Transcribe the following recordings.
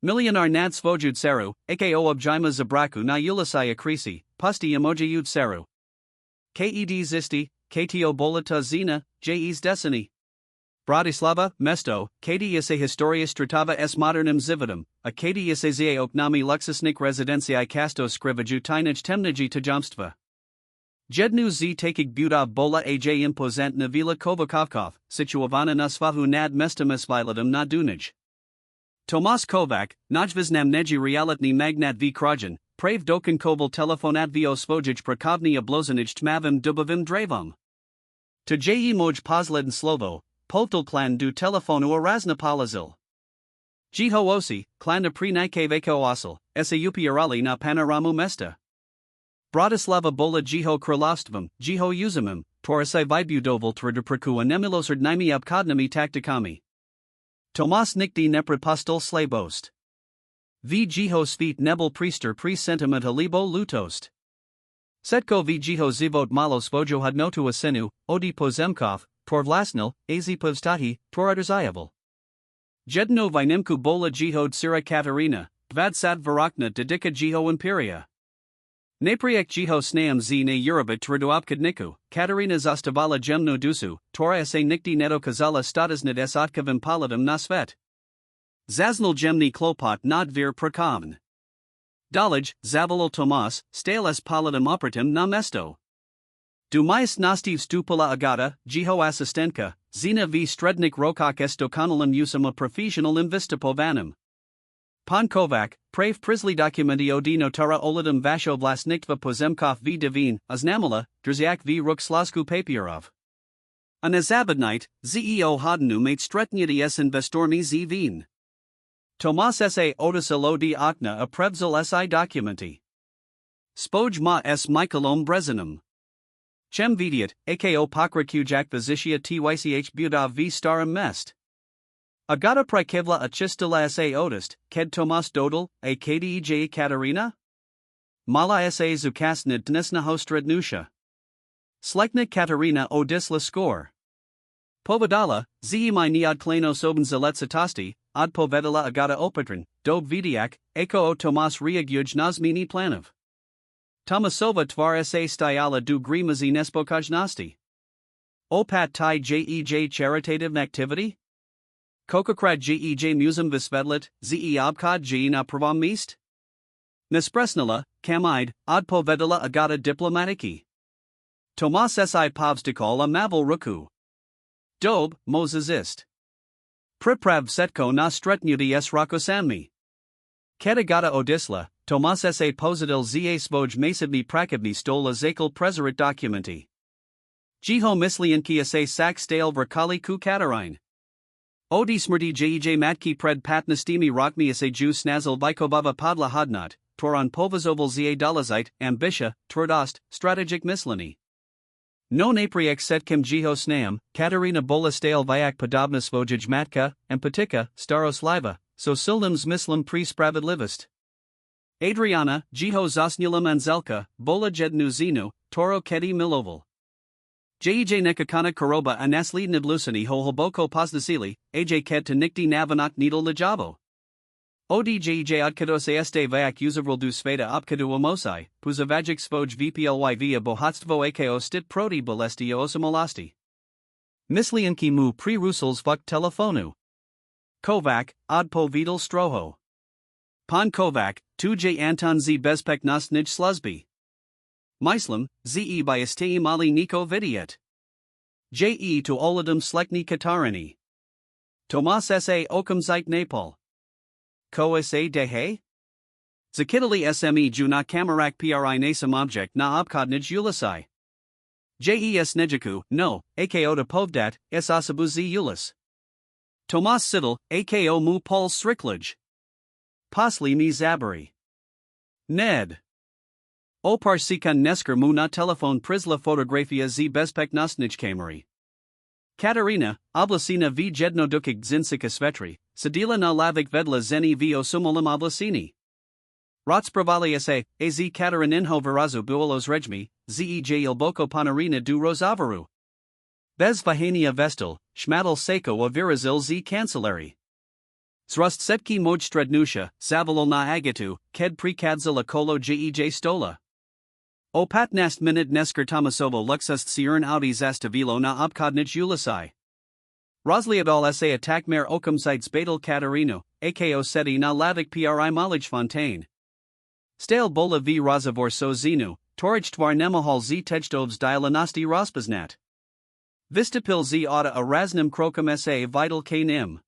Milionár nad Svoju Dcéru, aka Objímať Žobráčku na Ulici Kričí, Pusti Moju Dcéru. Ked zisti, kto bolita zina, jez desini. Bratislava, mesto, kedy se historia stratava s modernim životom, a kedy se zje oknami luxusnik rezidencji kasto skrivaju tajnij temniji tajomstva. Jednu z takich budov bola aj impozantna vila Kovakovkov, situovana na svahu nad mestem svilatom na Dunaj. Tomas Kovac, najviznam neji realitni magnat v krajan, prave dokan koval telefonat vo svojich prakovni oblozanij tmavim dubovim dravom. To moj posledn slovo, Poltel klan du telefonu razna polazil. Jiho osi, klan na pri najkaveko osel, upirali na panoramu mesta. Bratislava bola jiho królostvom, jiho uzimim, torasai vybudoval trdprku anemilosard naimi obchodnami taktikami. Tomas nikdy nepripustil slabost. V jiho svít nebel priester pri sentimenta libo lutost. Setko v jiho zivot malo svojo hodnotu asenu, odi pozemkov, tor vlasnil, azi povstahi, tor ardzayavel. Jedno vinemku bola jiho Dcéra Katarina, dvadsat varokna dedika jiho imperia. Napriek jiho snaam z na Eurobit tvrdoobkodniku, Katarina zastavala jemno dusu, tora se nikdy neto kazala statusnit s otkavim palatum na svet. Zaznal jemni klopot nad vir prakovn. Dalej, zavolal Tomas, stale s palatum opratim na mesto. Dumais nastiv stupula agata, jiho asistentka, zina v strednik rokok s dokonalem usama profesional investipovanim. Pan Kovac, prave prisli dokumenti od notara oladum vasho vlasniktva pozemkov v divin, aznamala, drziak v ruk slasku papierov. A na zabadnite, zeo hodinu mate stretniti s investormi z vin. Tomas sa odisilo di okna a prevzal si documenti. Spoj ma s Michaelom Brezinum. Chem vidiat, ako pokrakujak vizisia tych budov v starum mest. Agata prikevla a chistila sa odist, ked Tomas dodal, a kdej Katarina? Mala sa zukasnid dnesna hostrednusha. Slekna Katarina odisla skor. Povedala, zimai niad klenos oben zeletsatosti, od povedala agata opatrin, dob vidiak, ako Tomas reaguj nazmini planov. Tomasova tvar sa styala du grimazi nespokojnosti. Opat ty charitative activity? Kokokrad musum visvedlit, obkod na pravom mist? Nespresnala, kamide, od povedala agata diplomatiki. Tomas si povstikol a mavel ruku. Dob, mozazist. Priprav setko na stretnuti s rakosanmi. Kedagata odisla, Tomas sa pozitil za svoj masivni prakavni stola zakal prezerit documenti. Jiho mislienki sa sak stale vrkali ku Katarine. Odi smrti matki pred patnastimi rokmi sa ju snazil vikobava podla hodnot, toron povazoval za dolazite, ambitia, tvrdost, strategic misleni. No napriek setkim jiho snam, Katarina bola stale vyak podobna svojij matka, empatika, staroslava, so silnim zmyslim pri spravedlivist. Adriana, jiho zasnulam anzelka, bola jednu zinu, toro kedi miloval. Nekakana koroba a naslidnib lusani ho hoboko pozdasili, aj ked to nikti navanok needle lajavo. Odj odkadose este vyak uzavral du sveta opkadu omosai, puzavajic svoj vply via bohatstvo ako stit proti bolesti osamolosti. Mislienki mu pri rusels vuk telefonu. Kovac, odpo vidal stroho. Pan Kovac, tuj Anton z bezpek nij sluzby. Mislim, ze by ste mali niko vidiet. To oladum slekni Katarini. Tomas sa okamzite Nepal. Ko sa dehe? Zakitali sme ju na kamarak pri nasam object na obkodnij ulici. Jes nejaku, no, ako da povdat, s osabu z ulis. Tomas sidel, ako mu pol sriklij. Posli mi zabari. Ned. Opar sikan nesker mu na telefon prisla fotografia z bezpek nosnij kameri. Katarina, oblasina v jedno dukig zinsika svetri, sedila na lavik vedla zeni v osumolim oblasini. Rotspravali sa, az Katarininho virazu buolos regmi, zej ilboko panarina du rozavaru. Bez vahania vestal, shmadal seko a virazil z cancelari. Zrust setki moj strednusha, zavolol na agatu, ked prikadzala kolo jej stola. O patnast minute nesker tomasovo luxust siern audi zastavilo na obkodnich ulisai. Rosliadal sa atakmer okum sites batal Katarino, ako seti na lavik pri malaj fontaine. Stale bola v razavor so zinu, torij twar nemahal z tejtovs dialanasti rospaznat. Vistapil z auta a raznim krokum sa vital k nim.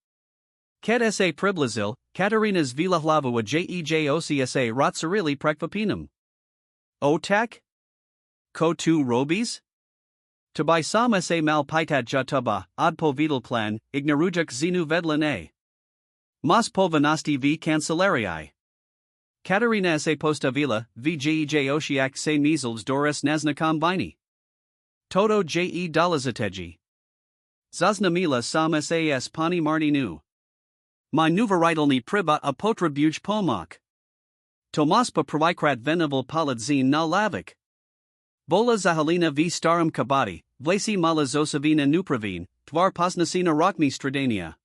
Ked sa priblazil, Katarinas vilahlava jejocsa rotsarili prekvapinum. O tak? Ko tu robis? Tabai sam sa mal pitat jataba, odpo vital plan, ignorujak zinu vedlan a. Mas povanasti v cancelarii. Katarina sa postavila, v jejociak se measles doris naznakam vini. Toto je dolazategi. Zaznamila sam sas pani martinu. My nuvaridalni priba a potrabuj pomak. Tomas pa provikrat venaval paladzin na lavik. Bola zahalina v starum kabati, vlasi mala zosavina nupravin, tvar posnasina rockmi stradania.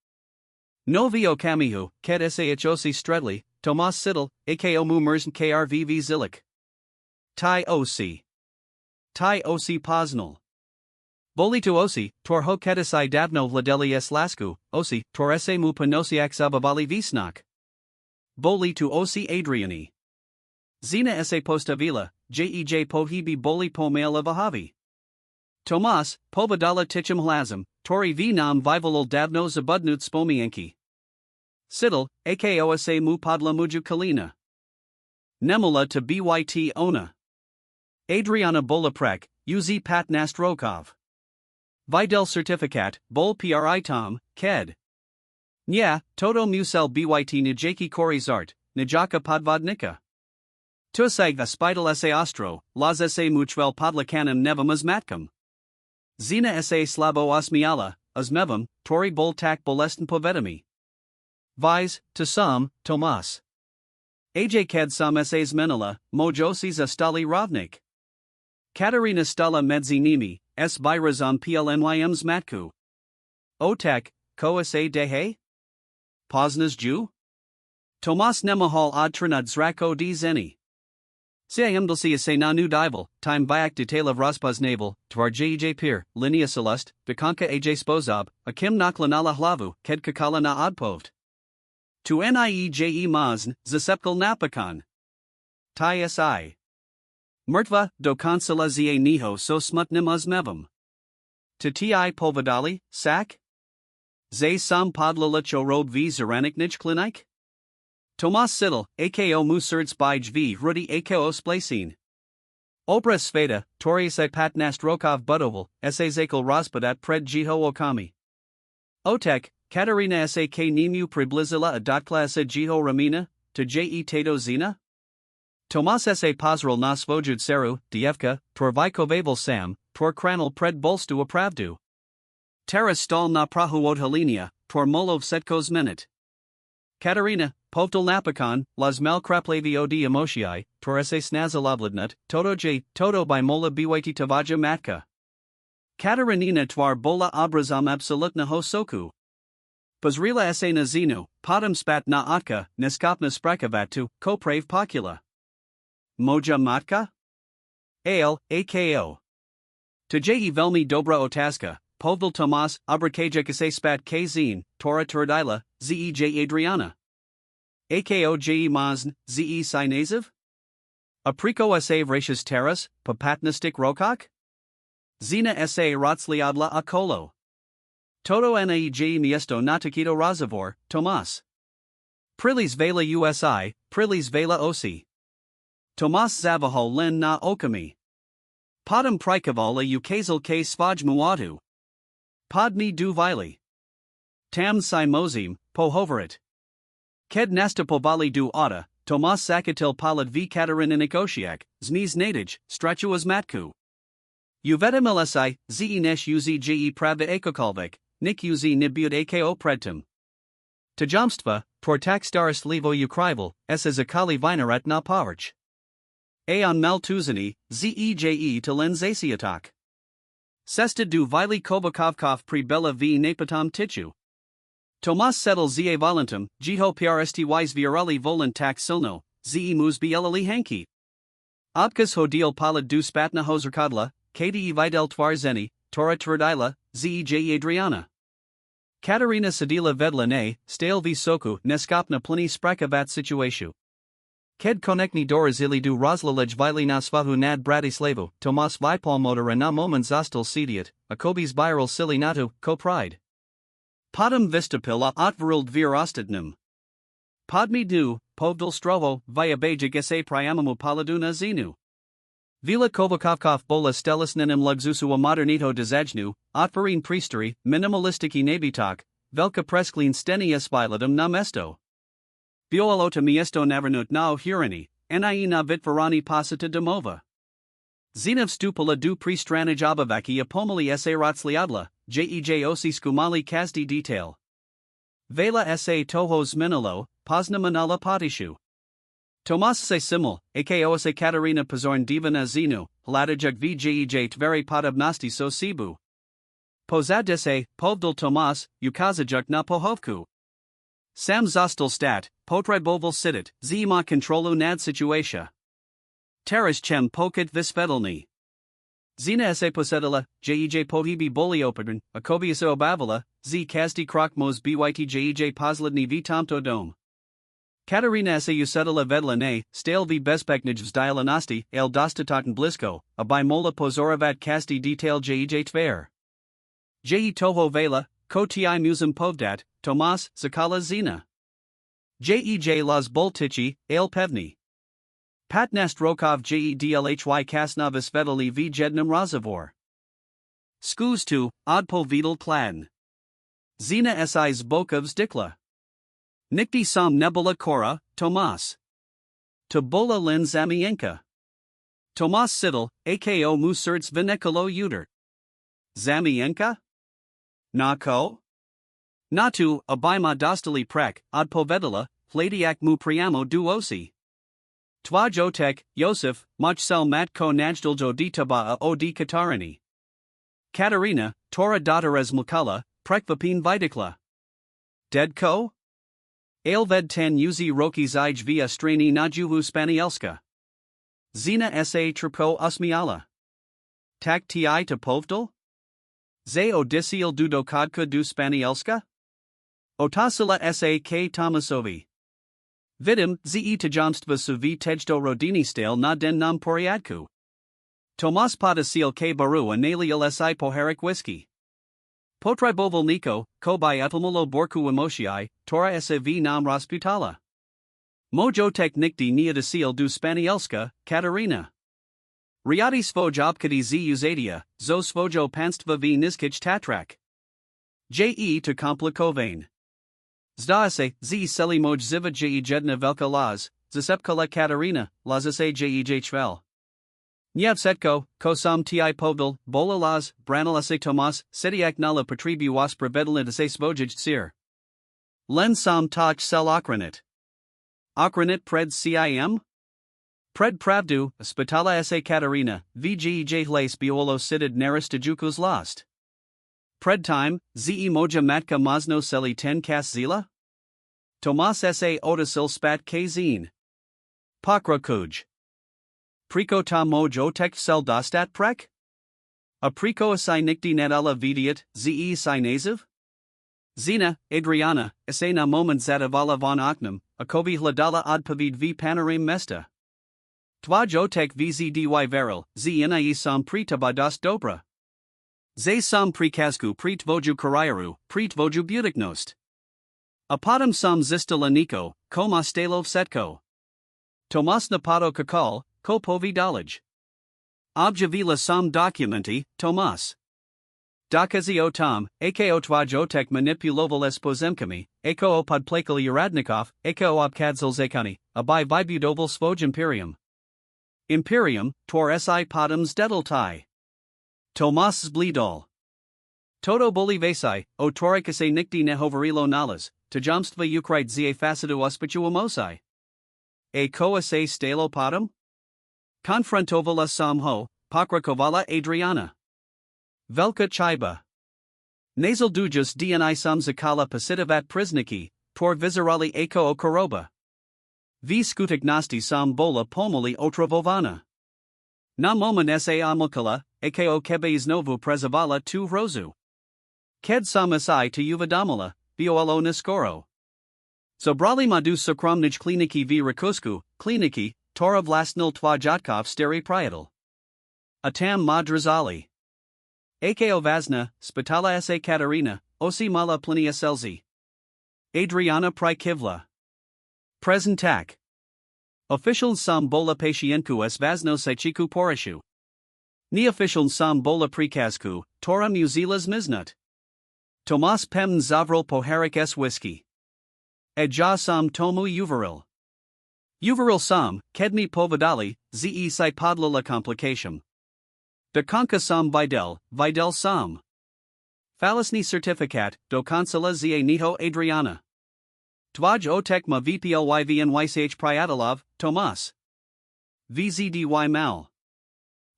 Novi okamihu, ked sahosi stredli, Tomas sidel, ako mu mersn krvv zilik. Tai osi poznal. Boli tu osi, tor ho kedasai davno vladeli s lasku, osi, tor ese mu panosiak zabavali visnak. Boli tu osi Adriani. Zina ese postavila, jej pohibi boli pomela vahavi. Tomas, povadala tichim hlazim, tori v nam vivalol davno zabudnut spomienki. Sidel, ako ese mu podla muju kalina. Nemula to byt ona. Adriana Bolaprek, uz pat nastrokov. Videl certificat, bol pri tom, ked. Nya, toto musel byt nijaki korizart, nijaka podvodnika. Tusag aspital sa ostro, las sa muchvel podlakanem nevamas matkam. Zina sa slabo osmiala, osmevam, tori bol tak bolestan povedami. Vise, to some, Tomas. Aj ked sam sas menala, mojosis astali rovnik. Katarina stala medzinimi, s virazam plnyms matku. Otek, ko sa dehe? Poznas Jew? Tomas nemahal odtrinad zrako d zeni. Seamdlsi se nanu dival, time vyak detail of Rospoznaval, tvar jej pir, linea celest, vikanka aj spozab, akim naklanala hlavu, ked kakala na odpovt. Tu nieje mazn, zasepkal napakan. Tai si. Mrtva, do konsala zie niho so smutnim uzmevam. To ti povadali, sak? Zay sam podlala chorob v zaraniknij klinik? Tomas sidel, ako mu surd spij v rudi ako splacine. Obra sveda, tori se patnast rokov budoval, sa zakal rozpadat pred jiho okami. Otek, Katarina sak nimu priblizila a dotkla sa jiho ramina, to je tato zina? Tomas sa pozral na Svoju Dcéru, Dievka, tor vikovaval sam, tor kranal pred bolstu opravdu. Tera stal na prahuod halinia, tor molov setkos menit. Katarina, povtal napakan, las malkraplavio di emotii, tor sa snazalobladnut, toto by mola biwaiti tavaja matka. Katarinina twar bola abrazam absolutna hosoku. Pozrila sa na zinu, podam spat na otka, neskopna sprakavatu, koprave pokula. Moja matka? Ale, ako. To je velmi dobra otaska, povdal Tomas, obrakaja kase spat kazin, tora turdila, zej Adriana. Ako je mazn, ze sinaziv? Apriko sa vratius teras, papatnistic rokok? Zina sa rotsliadla akolo. Toto naej miesto natakito razavor, Tomas. Prilis vela usi, prilis vela osi. Tomas zavahol len na okami. Podam prikavala ukazal k svaj muatu. Podmi du vili. Tam si mozim, pohoverit. Ked nastapovali du auta, Tomas sakatil palad v Katarinanikoshiak, zniz nadij, stratuas matku. Uvetimilesi, ze nesh uzje prava ekokalvik, nik uz nibud ako predtum. Tajamstva, tortak staris levo ukrival, as akali vinarat na pavarch. Aon maltuzani, zeje to lenzasiatak. Sesta du vili kovakovkov pri bella v napatom tichu. Tomas settle za volentum, jeho prstys virali volant tak silno, ze mus bielali hanky. Obkas hodil palad du spatna hozerkadla, kde videl twarzeni, tora tvrdila, zej Adriana. Katarina sedila vedla ne, stale visoku, neskopna plini sprakavat situasiu. Ked konekni dorazili du rozlalej vili nasvahu nad Bratislavu, Tomas vipalmotor na moment zostal sediat, akobis biral silinatu, ko pride. Podem vistapila otvrld vir ostadnum. Podmi du, povdal strovo, via bejig se priamamu paladuna zinu. Vila Kovakovkov bola stelisnenim luxusu a modernito dezajnu, otvarin priesteri, minimalistiki nebitak, velka presklin steni espilatum na mesto. Biolota miesto navernut na hurani, ni na vitvarani pasita domova. Zinov stupala du pristranij obavaki apomali se rotsliadla, jej osi skumali kazdi detail. Vela se tohos minalo, pozna manala potishu. Tomas se simul, ako se Katarina pozorn divana zinu, hlatajak vjej tveri podobnosti so sibu. Pozadese, povdal Tomas, ukazajuk na pohovku. Sam zostal stat, potreboval sidit, zima kontrolu nad situatia. Teres chem pokit visvedalni. Zina se posedala, jej pohibi boliopadrin, akobi se obavala, z kazdi krokmos byt jej posledni vitamto dom. Katarina se usedala vedla ne, stale v bezpeknij vzdialanosti, el dostatotan blisko, a by mola pozoravat kazdi detail jej tver. Jej toho vela, ko ti musum povdat, Tomas, zakala zina. Jej las boltici, el pevni. Patnast rokov jedlhy kasnovis vedali v jednum razavor. Skuz tu, odpo vidal kladn. Zina sis bokovs dikla. Nikti sam nebula kora, Tomas. Tabola lin zamienka. Tomas sidel, ako muserts vinekalo uter. Zamienka? Nako? Natu, abima dostali prek, od povedala, hladiak mu priamo duosi. Twa jotek, Josef, machsel matko najdaljo ditaba o di Katarini. Katarina, tora dotares mukala, prekvapin vidikla. Dedko? Ailved ten uzi roki zij via strani najuvu spanielska. Zina sa tripko usmiala. Tak ti to povdal? Ze odisiel dudo kodka du spanielska? Otasila sa k Tomasovi. Vidim, ze tajamstva su v tejdo rodini stale na den nam poriadku. Tomas potasil k baru analial si poharic whisky. Potriboval Niko, ko by etalmulo borku emotii, tora sa v nam rasputala. Mojo tek nikdi neodasil du spanielska, Katarina. Riadi svoj opkadi z uzadia, zo svojo panstva v niskich tatrak. Je to komplikovane. Zda se, z seli moj ziva je jedna velka laz, zasepkala Katarina, lazase jej chvel. Nyavsetko, ko sam ti povdal, bola laz, branalase Tomas, sediak nala patribu waspra vedalina se svojij sir. Len sam toch sel okranit. Okranit pred cim? Pred pravdu, spitala sa Katarina, vjej hles biolo sidid naristajukus lost. Pred time, ze moja matka mazno seli ten kas zila? Tomas sa odasil spat kazin. Pakra kuj. Priko ta mojo tek sel dostat prek? A priko asai nikdi nadala vidiat, ze si naziv? Zina, Adriana, sa na moment zadavala von oknum, akovi hladala odpavid v panoram mesta. Twa jotek vzdy veril, znai sam pritabadas dobra. Ze sam prikazku pritvoju karayaru, pritvoju butiknost. Apadam sam zistala niko, koma stalov setko. Tomas napato kakal, ko povi dalaj. Objavila sam documenti, Tomas. Dokazi o tom, ako twa jotek manipuloval pozemkami, ako podplakali uradnikov, ako obkadzal zekani, abai vibudoval svoj imperium. Imperium, tor si podams dedeltai. Tomas zblidol. Todo bolivesai, o torikase nikdi nehovarilo nalas, tajamstva ukrit za facidu ospituamosai. A koa se stalo podam? Confrontovala samho, pokrakovala Adriana. Velka chiba. Nasal dujus dni sam zakala pasitavat prisniki, tor vizirali ako okoroba. V skutiknosti sam bola pomoli otravovana. Na moment sa amokala, ako kebe iznovu prezavala tu rozu. Ked sam asai to uvadamala, violo niskoro. Zobrali madu sokramnij kliniki v rakusku, kliniki, tora vlastnil twajatkov steri priatel. Atam madrazali. Ako vazna, spitala sa Katerina, osi mala plinia selzi. Adriana Prikivla. Prezentak. Official sam bola patienku s vazno sechiku porishu. Ni official sam bola prikazku, tora muzilas miznut. Tomas pem zavril poharik s whisky. Edja sam tomu uveril. Uveril sam, kedmi povedali, ze si podlala complication. Dokonka sam videl sam. Falasni certificat, do consola za niho Adriana. Tvaj otek ma vplyvnych priatalov, Tomas. Vzdy mal.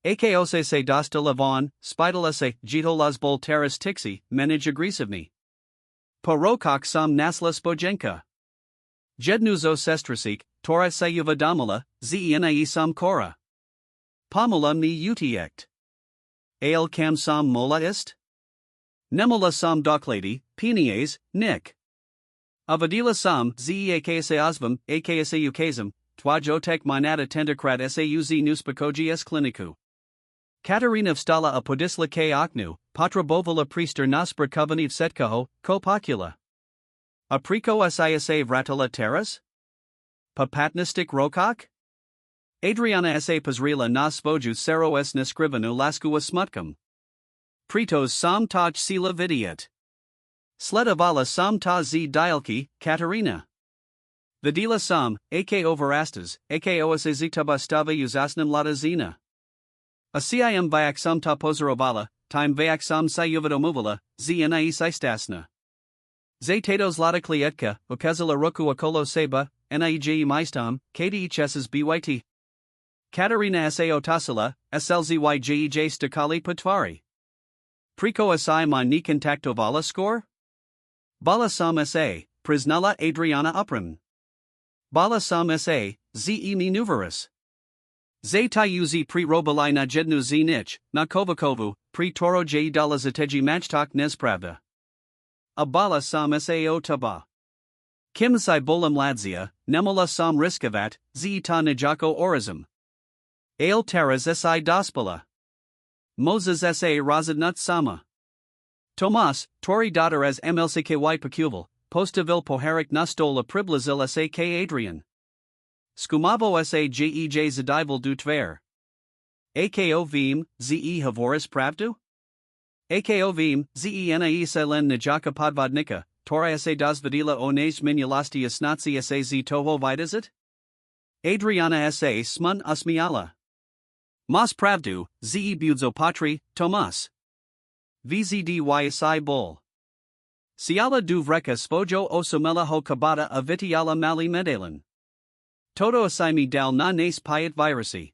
Akose se dosta lavon, spidala se, jitolas bol teras tixi, menij agresivni. Porokok sam nasla spojenka. Jednuzo sestrasik, tora sayuva damala, zeni sam kora. Pomula mi utiekt. Ale cam sam mola ist? Nemola sam doklady, penies, nick. Avadila sam, zeaksa osvam, aksa ukazam, twajotek minata tendokrat sauz nuspakogi s kliniku. Katerina vstala a podisla k oknu, potrabovala priester naspra kovanev setkaho, kopokula. Apriko isa vratala teras? Papatnistik rokok? Adriana sa pozrila na svoju sero s neskrivanu laskua smutkam. Pritos sam taj sila vidiet. Sledavala sam ta z dialki, Katerina. Vidila sam, ako verastas, ako asazitaba stava uzasnam lata zina. Asim vayak sam ta pozarovala, time vayak sam sayuvadomovala, zni sistasna. Zetatos lata klietka, ukazala roku akolo seba, niej maistam, kdhs byt. Katerina sa otasala, slzyjej stakali patvari. Priko asai ma ni kontaktovala score? Bala sam sa, priznala Adriana uprim. Bala sam sa, ze mi nuveris. Zaytayuzi pri robalai na jednu z nich, na kovakovu, pri toro j dala zateji machtok nespravda. A bala sam sao taba. Kim si bolam ladzia, nemola sam riskavat, ze ta nijako orizm. Ale teras si dospala. Moses sa razadnut sama. Tomas, tori daughter as mlcky pekuval, postavil poharik nastola priblazil sa k Adrian. Skumavo sa jej zadival du tver. Ako vim, ze havoris pravdu? Ako vim, zeni selen nijaka podvodnika, tora sa dozvidila onej minulasti asnatsi sa z toho vidazit? Adriana sa smun usmiala. Mas pravdu, ze budzo patri, Tomas. Vzdy si bol. Siala du vreka svojo osomela ho kabata avitiala mali medalan. Todo asimi dal na nas piat virusi.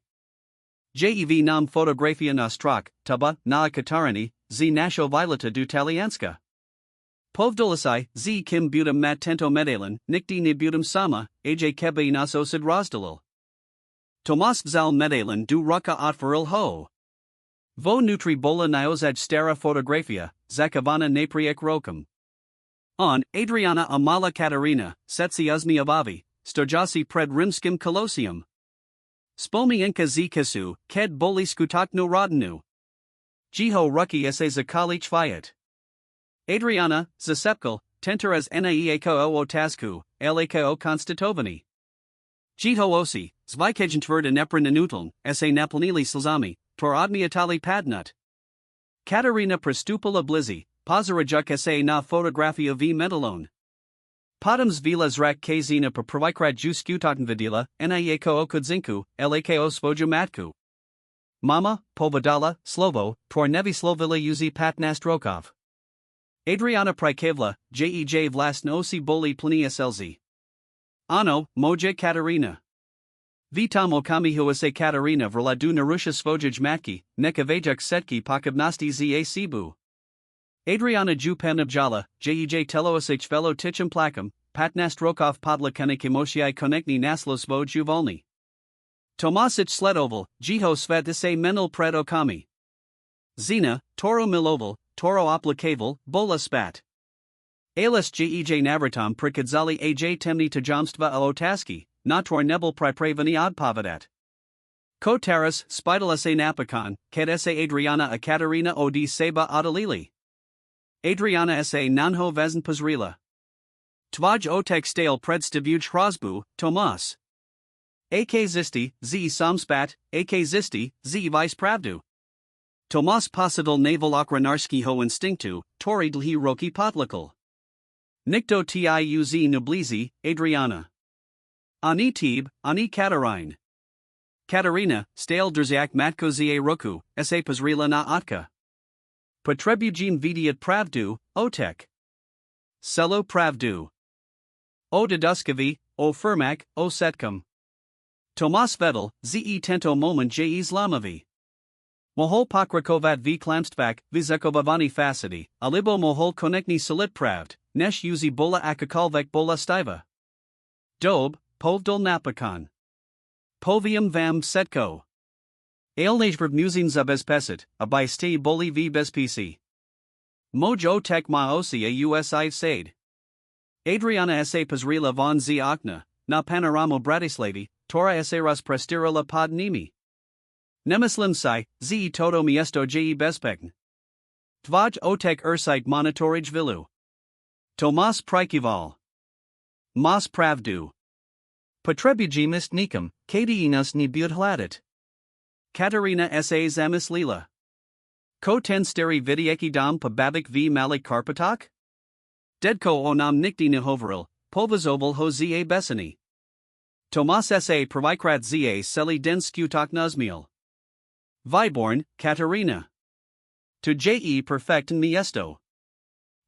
Jev nam fotografia nostrak, tuba, na katarani, z nasho vilata du talianska. Povdolasai, z kim butum mat tento medalan, nikdi ni butum sama, aj kebe nas osid rozdalil. Tomas zal medalan du ruka atfaril ho. Vo nutri bola niozaj stara fotografia, zakavana napriek rokam. On, Adriana Amala Katerina, setsi uzmi abavi, stojasi pred rimskim kolosium. Spomi enka zikasu, ked boli skutakno rodnu. Jiho ruki sa zakali chvayat. Adriana, zasepkal, tenteras neako otasku, lako konstatovani. Jiho osi, zvajkejntverda nepra nanuteln, sa naplanili slzami, tor odmiatali padnut. Katerina prestupala blizi, pozarajuk sa na fotografia v medalone. Podams vilas rak kazina per provikrat juskutotan vidila, niako okudzinku, lako svoju matku. Mama, povedala, slovo, tor nevi slovila uzi patnastrokov. Adriana Prikevla, jej vlastno osi boli plinia selzi. Ano, moje Katerina. Vitam okamihu se Katerina vrladu narusha svojaj matki, neka vajak setki pakavnosti za sibu. Adriana ju panabjala, jej teloasich velo tichum placum, patnast rokov podlakanik emotiai konekni naslo svoj volny. Tomasic sledoval, jiho svet ise menel pred okami. Zina, toro miloval, toro oplikaval, bola spat. Alis jej navratam prikadzali aj temni tajamstva alotaski, nator nebel pripravani odpavadat. Ko taras, spidalas a napakan, ket sa Adriana a Katarina od seba adalili. Adriana sa nanho vezn pazrila. Tvaj otek stale predstavuj hrozbu, Tomas. Ak zisti, z samspat, ak zisti, z vice pravdu. Tomas pasadal naval okranarski ho instinktu, tori dlhi roki potlikal. Nikto tiuz nublizi, Adriana. Ani tib, ani Katarine. Katarina, stale drziak matko za roku, sa pazrila na otka. Potrebujim vidiat pravdu, otek. Selo pravdu. O deduskavi, o firmak, o setkum. Tomas vedel, ze tento moment je islamovi. Mohol pokrakovat v klamstvak, vizekobavani fasidi, alibo mohol konekni salit pravd, nesh uzi bola akakalvek bola stiva. Dob, povdol napakan. Povium vam setko. Ailnajverb musings bezpesit, abyste boli v bezpisi. Mojo tek maosia usi sade. Adriana sa pazrila von z okna, na panoramo bratislavi, tora eseras prestirala pod nimi. Nemislim si, z todo miesto je bezpekn. Tvaj otek ursite monitorij vilu. Tomas prikival. Mas pravdu. Potrebujimist nikum, kadiinas ni budhladet. Katarina sa zamis lila. Ko ten steri vidieki dam pababik v malik karpatak? Dedko onam nikdi nihoveril, povazoval ho za besani. Tomas sa provikrat za seli den skutak nazmiel. Viborn, Katarina. To je perfecten miesto.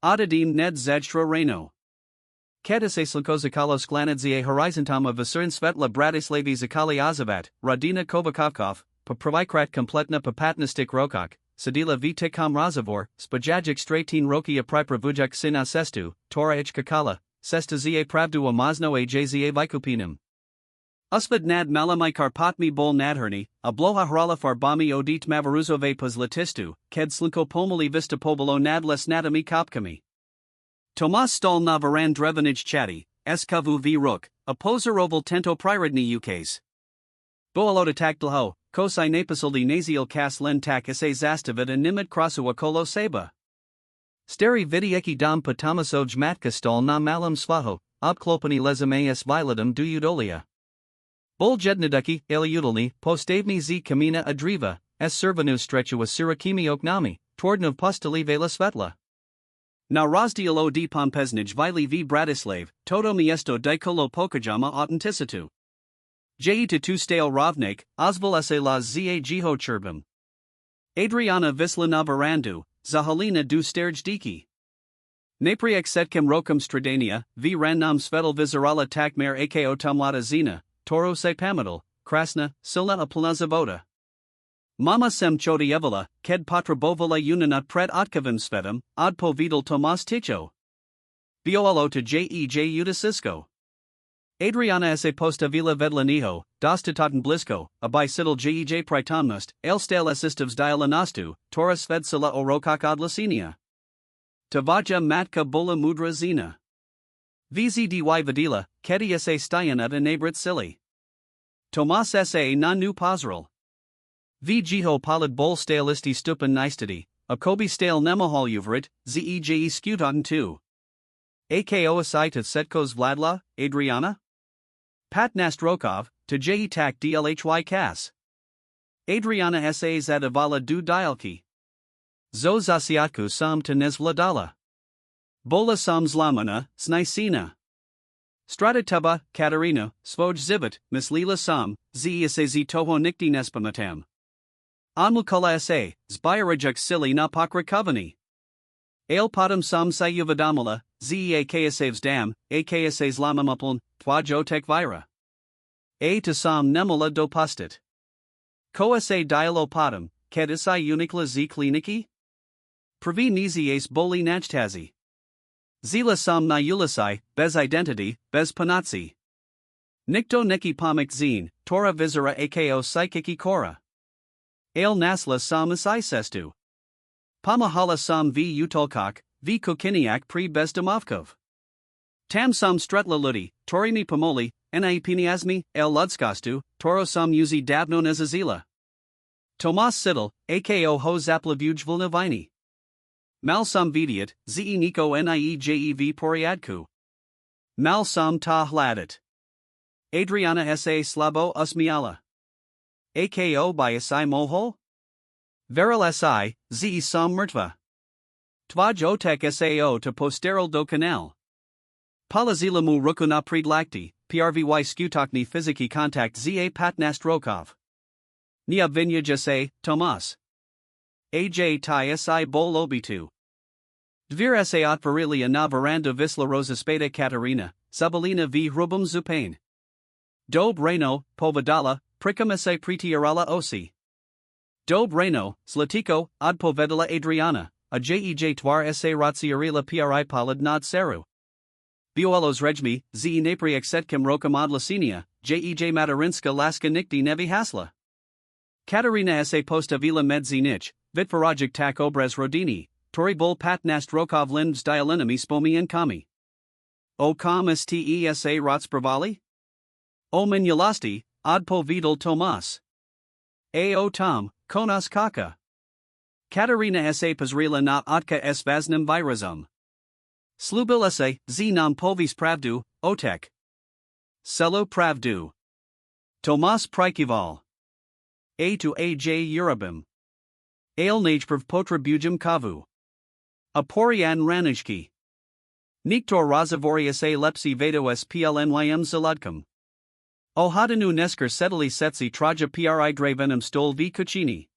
Adadim ned zajtra reno. Kedise slkozakalo sklanadzia horizontama vasurin svetla bratislavi zakali azavat, Radina Kovakovkov, provikrat kompletna papatnistik rokok, sedila vitikam razavor, spajajic stratin rokia pripravujak sina sestu, toraich kakala, sesta za pravdu amazno a jza vikupinum. Usvad nad malamai karpatmi bol nadherni, abloha hrala farbami odit mavaruzove pozlatistu, ked slinko pomoli vista pobolo nadles nadami kopkami. Tomas stol na varan drevanij chati, eskavu v ruk, opozeroval tento prirodni ukes. Boalota takdlho, kosai napasildi naziel kas len tak sa zastavid and nimit krasua kolo seba. Steri vidieki dam patamasoj matka stol na malam svaho, obklopani lezame s violatum duudolia. Bol jednaduki, eliudalni, postavni z kamina adriva, s servanu strecua sirakimi oknami, twordnov postali vela svetla. Na razdiel od pompeznij vili v Bratislav, todo miesto dikolo pokajama autenticitu. Jeta tu stale rovnik, ozval sa la za jiho cherbim. Adriana Vislana Varandu, Zahalina du Sterjdiki. Napriek setkem rokum stradania, v rannam svetel vizarala takmer ako tamlata zina, toro se pamadal, krasna, silna aplanazavoda. Mama sem chodievela, ked potrabovala unina pred otkavim svetem, odpo vidal Tomas Ticho. Biolalo to jej udasisko. Adriana sa postavila vedlaniho, dostatoten blisko, abisidal jej pritomnost, elstal assistivs dialanastu, toras vedsila orokak odlasinia. Tavaja matka bola mudra zina. Vzdy vidila, kedi sa styanat enabrit sili. Tomas sa na nu pozral. V jiho polid bol stalisti stupan nistadi, akobi stale nemohol uvrit, zej skutoten tu. Ako asita setkos vladla, Adriana? Patnast Rokov, to je tak dlhy kas. Adriana sa zadavala du dialki. Zo zasiatku sam to nezvladala. Bola sam zlamana, snisina. Stratatuba, Katarina, svoj zivit, mislila sam, sa toho nikdi nespamatam. Anmukala sa, zbirajuk sili na pokrakovani. Ale potom sam sayuvadamala, zea ksavs dam, a ksas lamamuplan, twajotek vira. A to sam nemala dopustit. Koa sa dialo potom, kedisai unikla z kliniki? pravi nizi ace boli nachtazi. Zila sam na ulici, bez identity, bez panatsi. Nikto neki pomik zine, tora visera ako psychiki kora. Ale nasla sam isai sestu. Pamahala sam v utolkok, v kokiniak pri bez domovkov. Tam sam strutla ludi, torini pomoli, ni piniasmi, el ludskastu, toro sam uzi davno nezazila. Tomas sidel, ako ho zaplavujvlna vini. Mal sam vidiat, ze niko niejev poriadku. Mal sam ta hladat. Adriana sa slabo usmiala. Ako by si mohol? Veril si, ze sam mrtva. Tvaj otek sao to posteril do canal. Palazila mu rukuna predlakti, prvy skutokni fiziki kontakt za patnast rokov. Nia vinya jase, Tomas. Aj ty si bol obitu. Dvir sa otvarilia na veranda Visla Rosa Spada Katarina, Zabalina v hrubum zupain. Dob Reno, Povedala, prikam sa pritiarala osi. Dob Reno, Zlatiko, od povedala Adriana, a jej twar sa ratsiarila pri palad nad Dcéru. Bioelos regmi, ze napri exetkim rokam od lasinia, jej matarinska laska nikti nevi hasla. Katarina sa postavila medzi nich, vitvarajik tak obraz rodini, tori bol patnast rokov lindz dialinami spomi en kami. O kam stesa rotspravali? O minulasti, od povedal Tomas. O tom, konas kaka. Katarina sa pozrila na otka s vaznim virazum. Slubil sa, z nam povis pravdu, otek. Selo pravdu. Tomas prikival. A to aj urabim. Ale najprv potrabujum kavu. A porian ranishki. Niktor razavoria sa lepsi vedo splnym zaladkum. O hadanu nesker setili setsi traja pri dravenim stol v kuchini.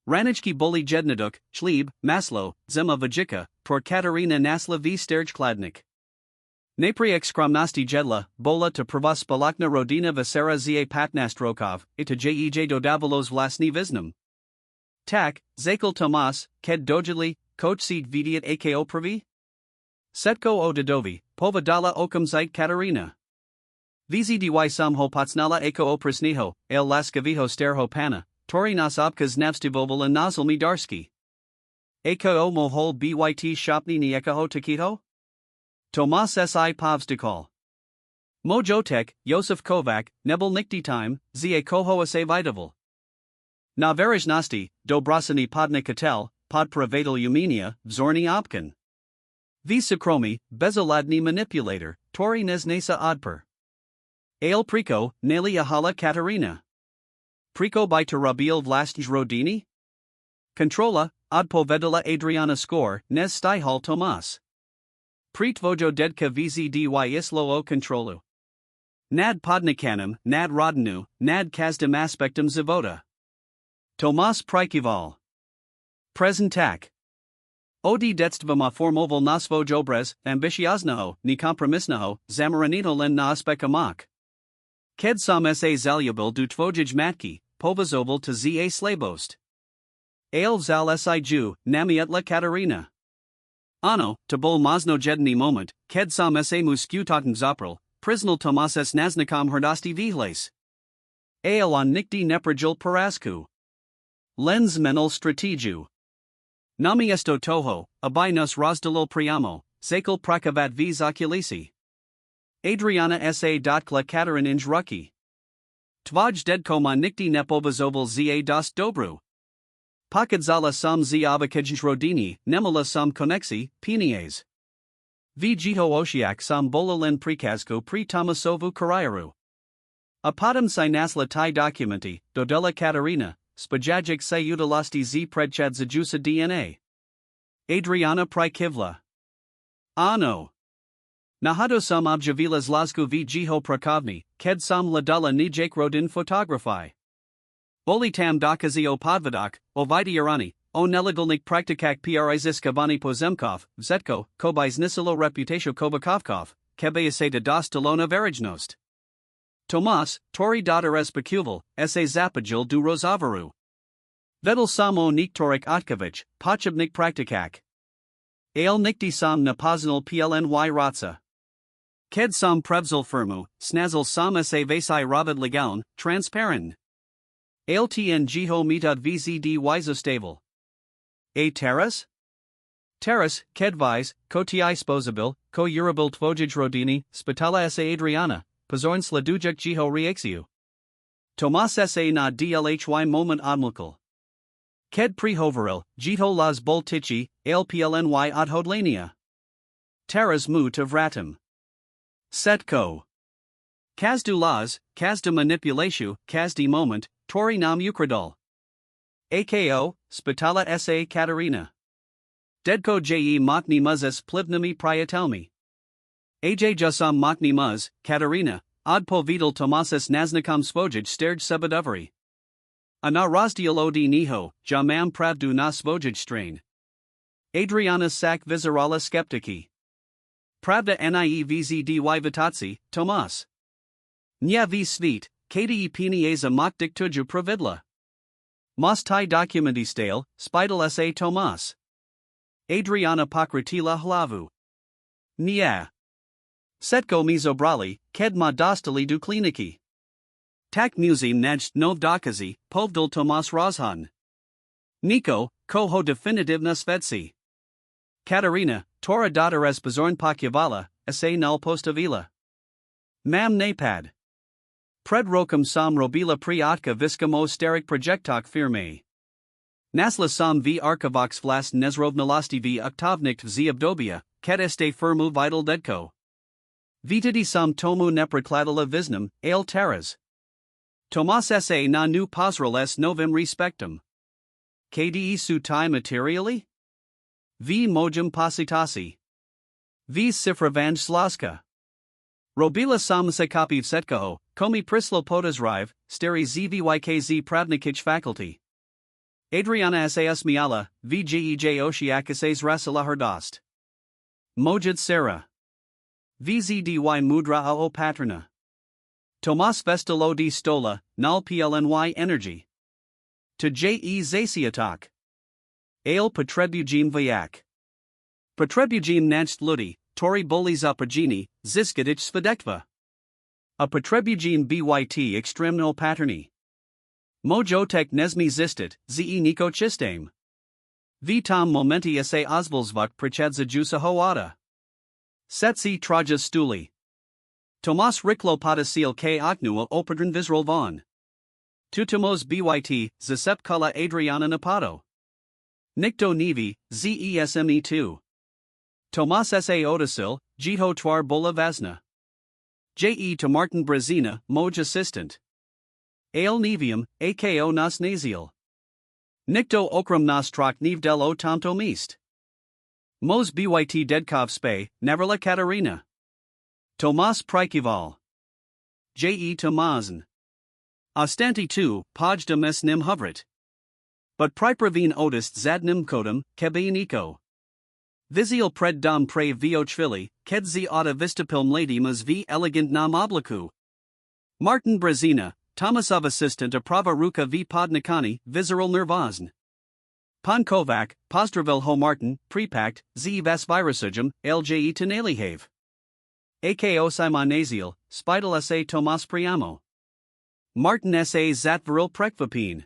Ranishki boli jednaduk, Schlieb, Maslo, Zema Vajika, Tor Katarina Nasla v Sterjkladnik. Napri ekskramnosti jedla, bola to pravas balakna rodina Vasera za patnast rokov, ita jej dodavalos vlasni viznam. Tak, Zakel Tomas, Ked dojali, Coach seed vidiat ako pravi? Setko o dodovi, Povedala okam zait Katarina. Vizi dy sam ho potsnala ako o prisniho, el laskaviho sterho pana. Tori nas opkas navstivoval and nazalmi darski. Ako mohol byt shopni ni ekaho takito? Tomas si povstikal. Mojotek, Josef Kovac, nebel nikti time, za koho se vitaval. Na verijnosti, dobrasani podnikatel, podpravadal umenia, vzorni opkan. V sakromi, bezoladni manipulator, tori neznesa odper. Ale priko, neli ahala Katarina. Priko by Tarabil vlastj rodini? Controla, od povedala Adriana score, nes stihal Tomas. Pritvojo dedka vzdy islo o controlu. Nad podnikanem, nad rodinu, nad kazdam aspectum zavoda. Tomas prikival. Prezentak. Odi detstvama formoval nasvo jobrez, ambitiosnaho, ni kompromisnaho, zamaranito len na aspekamak. Ked sam sa zalubil du tvojij matki, povazoval to za slabost. Ale zal si ju, namietla Katarina. Ano, to bol mazno jedni moment, ked sam sa muskutoten zapril, priznal Tomas s naznakam hrdosti vihles. Ale on nikti neprajil parasku. Lens menal strategiju. Nami esto toho, abinos razdalo priamo, zakel prakavat vis oculisi. Adriana sa dotkla Katarinj ruki. Tvaj dedkoma nikti nepovazoval za dost dobru. Pakadzala sam za avakaj rodini, nemala sam koneksi, pinies. Vjito oshiak sam bolalen prikazko pri Tomasovu karayaru. Apadam sinasla tai documenti, dodela Katarina, spajajic se utilasti z predchad zajusa DNA. Adriana prikivla. Ano. Nahado sam objavila zlasku v jiho prakovni, ked sam ladala nijak rodin photography. Oli tam dokazio podvadak, o vidiarani, o nelegalnik praktikak priziskavani pozemkov, vzetko, kobais nisilo reputatio kovakovkov, kebe da dostalona verijnost. Tomas, tori daughter es pekuval, sa zapajil du rozavaru. Vedel samo niktorik Otkovich, Pochebnik praktikak. Ale nikti sam napoznal plny ratsa. Ked sam prevzel firmu, snazel sam se vasai robid legaun, transparent. Altn jiho metod vzd wizostavel. A terras? Terras, kedvise, ko ti sposabil, ko urabil tvojij rodini, spitala sa Adriana, pozorn sladujek jiho reaxiu. Tomas sa na dlhy moment odmukal. Ked prehoveril, jito las boltici, alplny odhodlania. Terras mu to vratim. Setko. Kazdu las, kazdu manipulatio, kazdi moment, tori nam ukradal. Ako, spitala sa Katerina. Dedko je mokni muzes plivnami priatelmi. Aj jusam mokni muz, Katerina, odpo vidal Tomasis naznakam svojij sterj subadoveri. Ana razdiel odi niho, jamam pravdu na svojij strain. Adriana sak vizerala skeptiki. Pravda nie vzdy vitatsi, Tomas. Nya v svit, kdi pinieza mok diktuju pravidla. Mostai documenti stale, spidal sa Tomas. Adriana pokratila hlavu. Nya. Setko mizobrali, ked ma dostali du kliniki. Tak musim najt nov dokazi, povdal Tomas Rozhan. Niko, koho definitivna svetsi. Katerina, tora dotares pozorn pokyavala, sa null postavila. Mam napad. Pred rokum sam robila priatka viskamo sterik projectok firme. Nasla sam v archivox vlas nezrovnalasti v oktovnikt z obdobia, ket este firmu vital dedko. Vitidi sam tomu neprekladala visnum, ale terras. Tomas sa na nu posral s novim respectum. Kde su ti materially? V mojum pasitasi. V cifravanj slaska. Robila sam se kopiv setkoho, komi prislo podazrive, steri zvykz pravnikich faculty. Adriana sas miala, vgej oshiakasas rasalahardost. Mojid Sarah. Vzdy mudra ao patrona. Tomas vestalo di stola, nal plny energy. To je zasiatok. Ale potrebujim vayak. Potrebujim nacht ludi, tori boli zapagini, ziskadich svedekva. A potrebujim byt extremno paterni. Mojotek nezmi zistit, ze niko chistame. V tam momenti sa ozvolzvuk prechadza jusa hoada. Setsi traja stuli. Tomas riklo potasil k oknua operdren visral von. Tutumos byt, zasepkala Adriana napato. Nikto nivi, zesme2. Tomas sa odasil, jito twar bola vasna. Je to Martin Brazina, moj assistant. Ale nivium, ako nas naziel. Nikto okram nas trok nivdel o tamto mist. Mos byt dedkov spe, neverla Katerina. Tomas Prikival. Je Tomazn. Ostanti tu, pojdem s nim hovrit. But pripravin odist zadnim kodem, kebainiko. Viziel pred dom pre viochvili, kedzi auta vistapilm ladimas v elegant nam obliku. Martin Brazina, Tomasov assistant a prava ruka v podnikani, viseral nervozn. Pan Kovac, Pozdravil ho Martin, prepakt, z vas virusujum, lje tenalihave. Ako Simon Naziel, spidal sa Tomas Priamo. Martin sa zatviril prekvapin.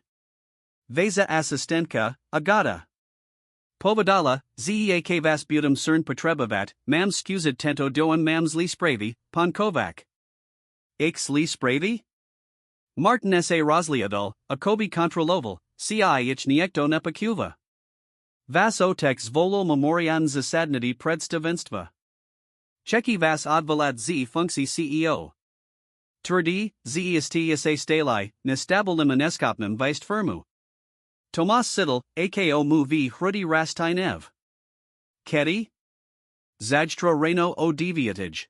Veza assistentka, agata. Povedala, zeak vas butum cern potrebavat, mam skuzit tento doem mams li spravi, pan Kovac. X li spravi? Martin sa rozliadol, akobi kontroloval, ci ich niekto nepakuva. Vas otex volol memorian zasadnity predstavenstva. Čeki vas odvolad z funkci CEO. Turdi, zest sa stali, nestabilnim neskopnim vist firmu. Tomas Siddle, ako mu v hrudi rastinev. Kedi? Zajtro reno o deviatage.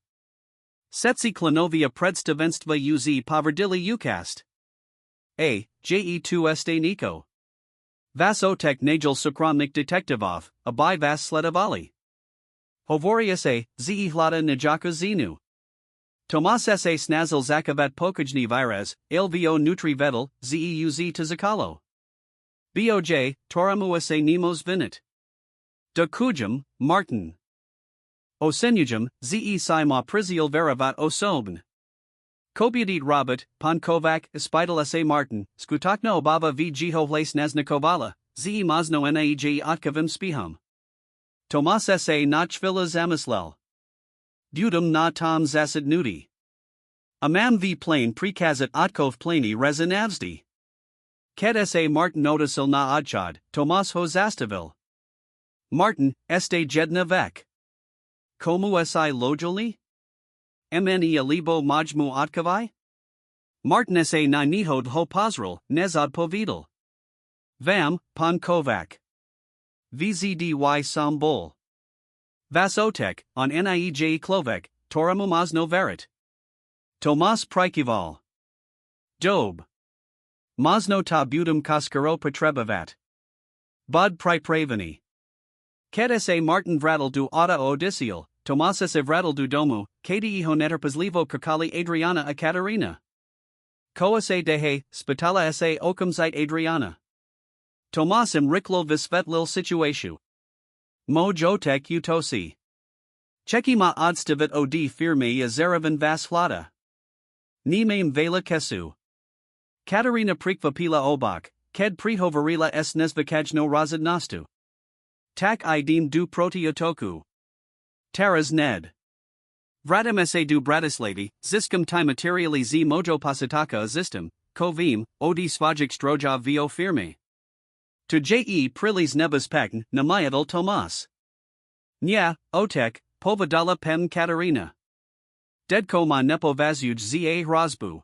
Setsi klanovia predstavenstva uz poverdili ukast. A, je2 este niko. Vas otek najel sukramnik detektivov, abai vas sledavali. Hovoria se, ze hlada najaka zenu. Tomas sa snazel zakavat pokajni virez, lvo nutri vedel, zeuz to zakalo. Boj, Toramuase Nemos Vinit. De Kujum, Martin. Osenujum, ze si ma prizial veravat osobn. Kobiadit Robert, Pan Kovac, Espidal sa Martin, Skutakna Obava v Jiho Hles Naznakovala, ze Mazno Naej Otkavim Spihum. Tomas sa Nachvilla Zamislel. Dudum na Tom Zasid Nudi. Amam v plane prekazat Otkov plani Rezinavsdi. Ked sa Martin Otisil na Odchad, Tomas ho Zastavil. Martin, este Jedna Vek. Komu si Lojoli? Mne Alibo Majmu Otkavai? Martin sa na Nihod ho Pozral, Nezad Povidal. Vam, Pan Kovac. Vzdy Sambol. Vasotek, on Niej Klovek, Toramumazno Verit. Tomas Prikival. Dob. Mazno ta budum Kaskaro Petrebavat. Bud Pripravani. Ked sa Martin Vradel du Auta Odisiel, Tomas sa Vradel du Domu, Kdi Honeterpaslivo Kakali Adriana a Katerina. Koa sa Dehe, Spitala sa Okumzite Adriana. Tomas im Riklo Visvetlil Situatio. Mo Jotek Utosi. Cheki ma odstavit od firme a Zeravan Vasflata. Nimame Vela Kesu. Katerina Prikvapila Obak, Ked Prihovarila S Nesvakajno Razadnastu. Tak idim du protiotoku. Taras Ned. Vradim sa du Bratislady, Ziskum ti materiali z mojo pasataka zistum, kovim, odi svajik stroja vio firme. To je prilis nebas pakn, namayadal Tomas. Nya, otek, povadala pem Katerina. Dedko ma nepo vazuj za razbu.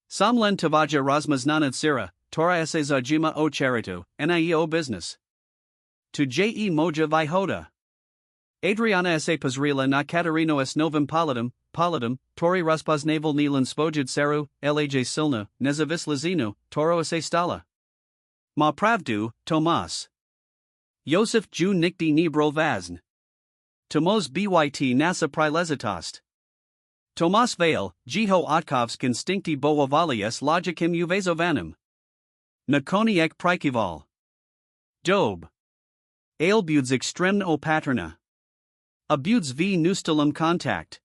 Samlen tavaja razmaznanad sira, tora sa zajima o charitu, nie business. To je moja vihoda. Adriana sa Pazrila na Katerino s novim palidum, tori raspoznaval nilan svojid Dcéru, laj silna, nezavislazino, toro sa stala. Ma pravdu, Tomas. Josef ju nikdi nibrol vazn. Tomos byt nasa prilezitost. Tomas Vale, Jiho Otkovsk instinkti boavalias logikim uvezovanim. Nakoniek prikival. Dob. Ailbuds extremn o paterna. Abuds v nustalum contact.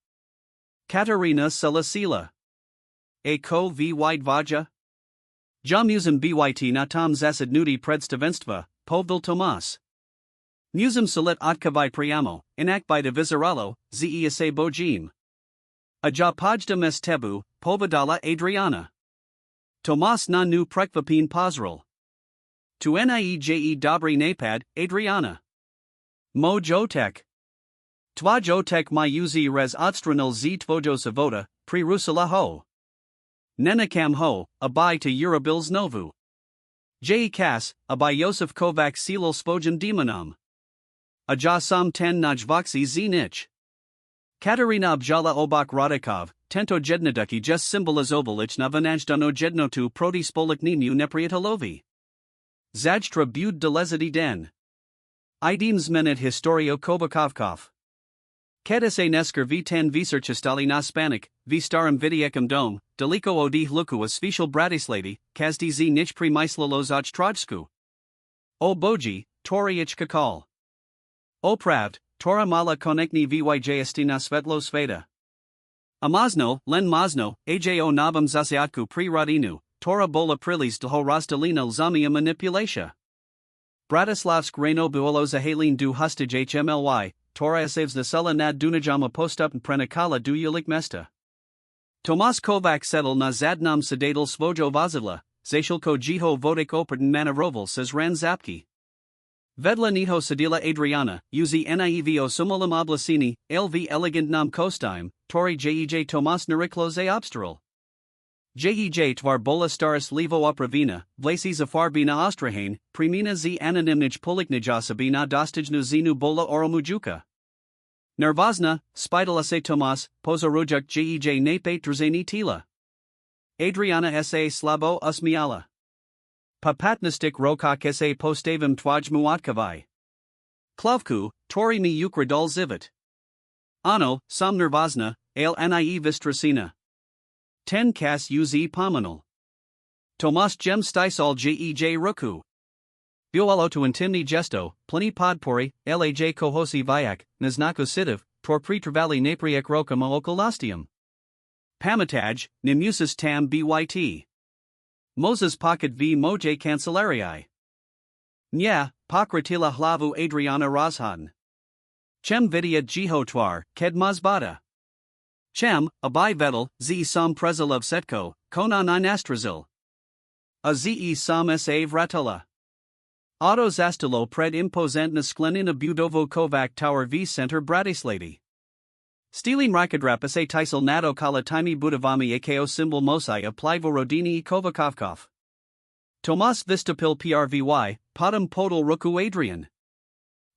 Katerina Salasila. A ko v wide vaja? Jamusum byt na tom zasad nudi predstavenstva, povdil Tomas. Musum salit otkavai priamo, enak by de vizeralo, ze se bojim. A ja pojdam s tebu, povadala Adriana. Tomas na nu prekvapin pozral. Tu nieje dobry napad, Adriana. Mo jotek. Twa jotek my uzi res odstranil z tvojo savota, pri rusala ho. Nenakam ho, abai to Urabils novu. Je kas, abai Josef Kovac silil spojum demonum. A ja sam ten najvoxi z nich. Katerina Abjala Obak Radikov, Tento Jednaduki just symbolizovalich na vanajdano jednotu proti spolik nimu nepriatalovi. Zajtra bud delezidi den. Idims menet historio Kobakovkov. Kedese nesker v10 visarchistali na spanik, v starum vidiekam dom, deliko odih luku a svishal bratislady, kazdi z nich pri myslolozaj trojsku. O boji, toriich kakal. O pravd, Tora mala konekni vyjst na svetlo sveta. Amazno, len mazno, ajo nabam zasiatku pri radinu, Tora bola prilis dho rastalina lzamia manipulatia. Bratislavsk reno buolo zahalin du hustage hmly, Tora saves the sela nad dunajama postup prenikala du ulik mesta. Tomas Kovac settle na zadnam sedatal svojo vazivla, zashilko jiho vodek operten manaroval says Ran Zapki. Vedla niho sedila Adriana, uzi nievo sumulam oblasini, lv elegant nam kostime, tori jej Tomas narikloze obsteral. Jej tvar bola staris levo opravina, vlasi zafarbina ostrahane, primina z anonymnij poliknijasabina dostijnu zinu bola oromujuka. Nervozna, spidala se Tomas, pozorujak jej nape trzeni tila. Adriana sa slabo usmiala. Papatnistik rokak sa postavim twaj muatkavai. Klavku, tori mi ukradol zivit. Ano, sam nervozna, ale nie vistrasina. Ten kas uz pominal. Tomas jem stisal jej ruku. Biualo tu intimni gesto, plini podpori, laj kohosi viak, naznako sitiv, tor pretrvali napriek rokam okolastium. Pamataj, nimusis tam byt. Moses pocket v moj cancelarii. Nya, pokratila hlavu Adriana Rozhan. Chem vidia jihotwar, ked mazbata. Chem, abai vedel, ze sam prezilov setko, konan inastrazil. A ze sam sa vratula. Auto zastilo pred impozantna sklenina budovo kovac tower v center bratislady. Stilin rakadrapa se tisel nato kala time budavami ako symbol mosai a plivo rodini kovakovkov. Tomas vistapil prvy, potom podal ruku Adrian.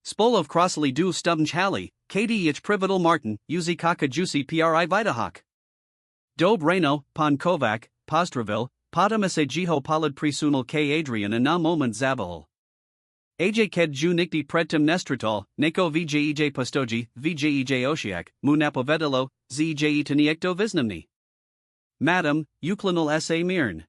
Spolov crossly du stubnj hali, kd ich privatal Martin, uzi kaka juicy pri vidahok. Dob Reno, pon Kovac, Postravil, potom se jiho polid presunal k Adrian a na moment zabahol. Aj ked ju nikti predtem nestratal, neko vjej postoji, vjej oshiak, mu napovedalo, zej taniekto visnamni. Madam, uklinal sa mirn.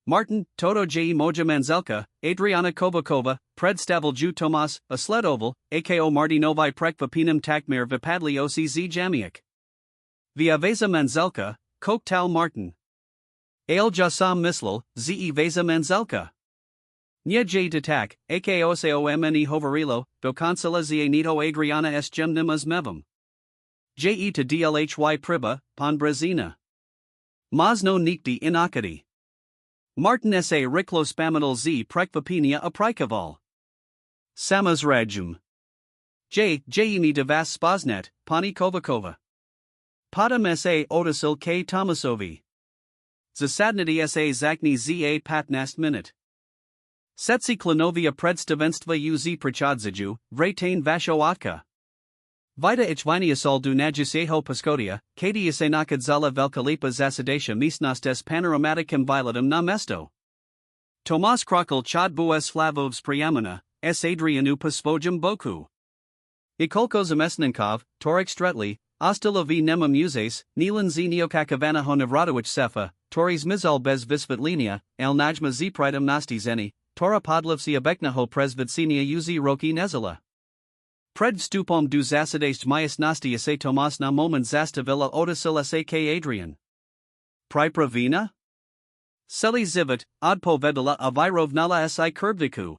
Martin, Toto J. Moja Manzelka, Adriana Kovakova, Predstavil Ju Tomas, a Sledoval, Ako Martinovi Prekva Pinam Takmir Vipadli Ocz Jamiak. Via Veza Manzelka, Kok Tal Martin. Ale Jasam Mislal, Ze Veza Manzelka. Nye J. Detak, Ako Somne Hovarilo, Do Consela Ze Nito Adriana S. Gemnimas Mevam. Je to Dlhy Priba, Pon Brezina. Mazno Nikti Inakadi. Martin sa Riklo Spaminal Z Prekvapinia a Prikaval. Samas Rajum. Jemi de Vas Spaznet, Pani Kovakova. Potom sa Otasil K. Tomasovi. Zasadnity sa Zakni Za Patnast Minute. Setsi Klanovia Predstavenstva uz Prachadziju, Vratain Vashoatka. Vida ichvinia sol du najuseho paskodia, kadi isenakad zala velkalipa zasadesha misnastes panoramaticum violatum na mesto. Tomas Krokal chad bues flavovs priamina, s Adrianu pasvojum boku. Ikolko zamesninkov, Torek Stretli, Ostalovi nema muses, Nilan z neokakavana honavradowich sefa, Toris mizal bez visvetlinia, el najma z pridum nasti zeni, Tora podlivsi abeknaho presvitsinia uzi roki nezala. Pred stupom du zasadest myas nastia se Tomas na moment zastavilla otasil sak Adrian. Pripravina? Seli zivit, odpo vedala avirov nala si kurbdiku.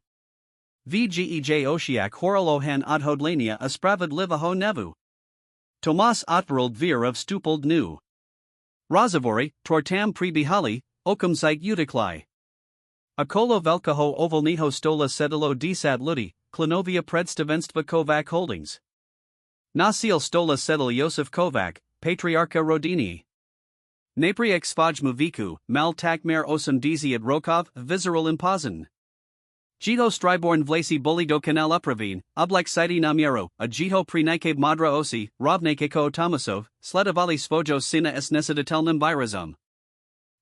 Vgej oshiak horolohan odhodlania aspravid livaho nevu. Tomas otverald vir of stupald nu. Razavori, tortam pribihali, okum site utiklai. Akolo velkaho ovolniho stola sedilo desad ludi, Klanovia Predstavenstva Kovac Holdings. Nasil stola sedil Josef Kovac, Patriarcha Rodini. Napriek svajmu viku, mal takmer osam dizi at Rokov, Vizeral impozan. Jiho striborn vlasi bolido kanal upravin, oblek siti namiero, a jiho prinikabe madra osi, rovnakeko Tomasov, sledavali svojo sina es nesadatelnum virazum.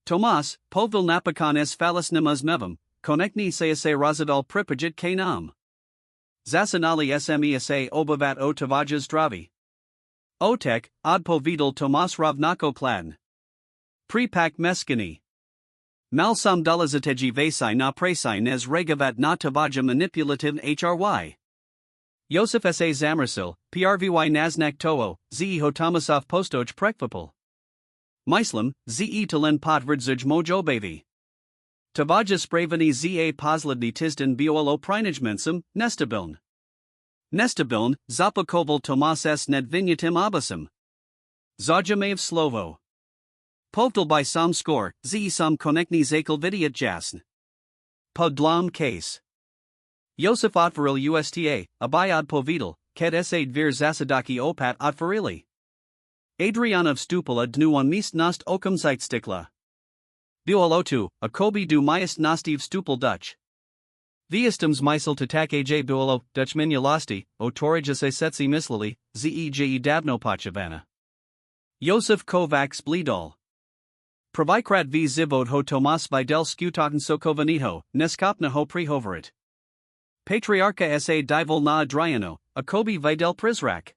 Tomas, povil napakan es phalis nimas mevam, konekni se razadal pripajit k nam. Zasanali smesa obavat o tavaja zdravi. Otek, odpovidal Tomas ravnako klan. Pripak meskini. Malsam dalazateji vasai na presai nes regavat na tavaja manipulative hry. Josef sa zamrsil, prvy naznak toho, ze ho Tomasov postoj prekvapal. Myslam, ze talen podvrdzaj mojobavi. Tavaja spravani za posledni tizdan biolo prinajmensum, nestabiln. Nestabiln, zapakoval Tomas s nedvinyatim abasum. Zajamev slovo. Povdal by sam skor, ze sam konekni zakal vidiat jasn. Podlam case. Josef otvaril usta, abayad povidal, ked sad vir zasadaki opat otvarili. Adrianov stupala dnu on mist nost okum stikla. Buolotu, a kobi du myest nastiv stupel Dutch. Viestums mysel to tak aj buolo, Dutch minulasti, o torijas setsi mislili, zej davno pachavana. Josef Kovac Sblidol. Pravikrat v zivod ho Tomas Videl skutaten sokovaniho, neskopna ho prihoverit. Patriarcha sa divol na Adriano, a kobi Videl Prizrak.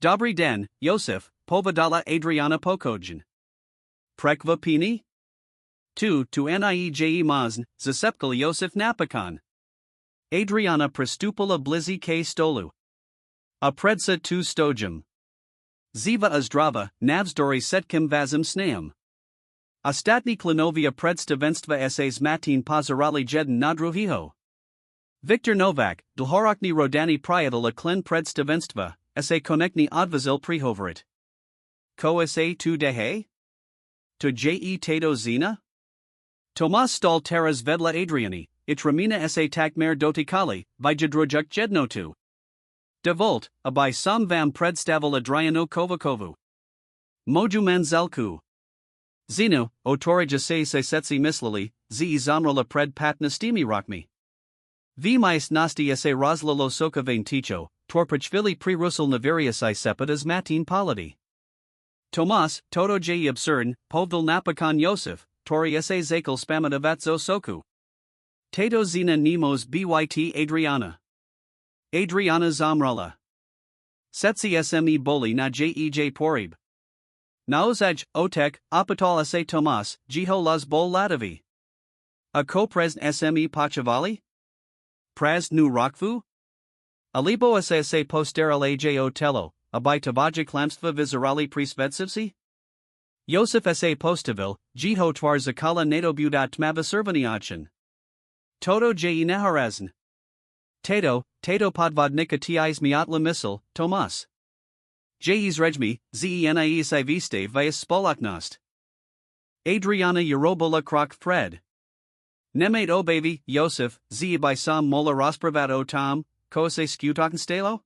Dobry den, Josef, povadala Adriana Pokojan. Prekva pini? Tu nieje mazn, zasepkal Josef Napakan. Adriana prestupula blizi k stolu. A predsa tu stojum. Ziva azdrava, navzdori setkim vazim snaim. Ostatni klinovia predstavenstva essays matin pozirali jeden nadruhiho. Viktor Novak, dlhorakni rodani priatala klin predstavenstva, essay konekni odvazil prihoverit. Ko essay tu dehe? To je tato zina? Tomas stal teras vedla Adriani, itramina essay takmer dotikali, vijadrojuk jednotu. De volt, abai sam vam predstavil Adriano Kovakovu. Moju manzelku. Zino, otorija se setsi mislili, zi zamrala pred patnastimi rakmi. V mais nasti esse razlalo sokavain ticho, torpachvili pri russel navirius I sepatas matin polity. Tomas, toto je absurd, povdil napakan Yosef, tori esse zakel spamadavatzo soku. Tato zina nemos byt Adriana. Adriana zamrala. Setsi sme boli na jej porib. Naozaj, otek, apatal esse Tomas, jiho las bol ladavi. A ko-presn sme pachavali? Praz nu rockfu? Alibo esse posteral ajo telo, abai tavaja klamstva vizirali prisvedsivsi? Yosef esse postavil, jiho twar zakala nadobudat tmaviservaniachin. Toto je naharazn. Tato podvodnika tis miatla misl, Tomas. Jis regmi, zenis iviste vias spolaknost. Adriana Yerobola krok Fred. Nemate obavi, Yosef, ze by sam mola raspravato tam, kose skutaken stelo?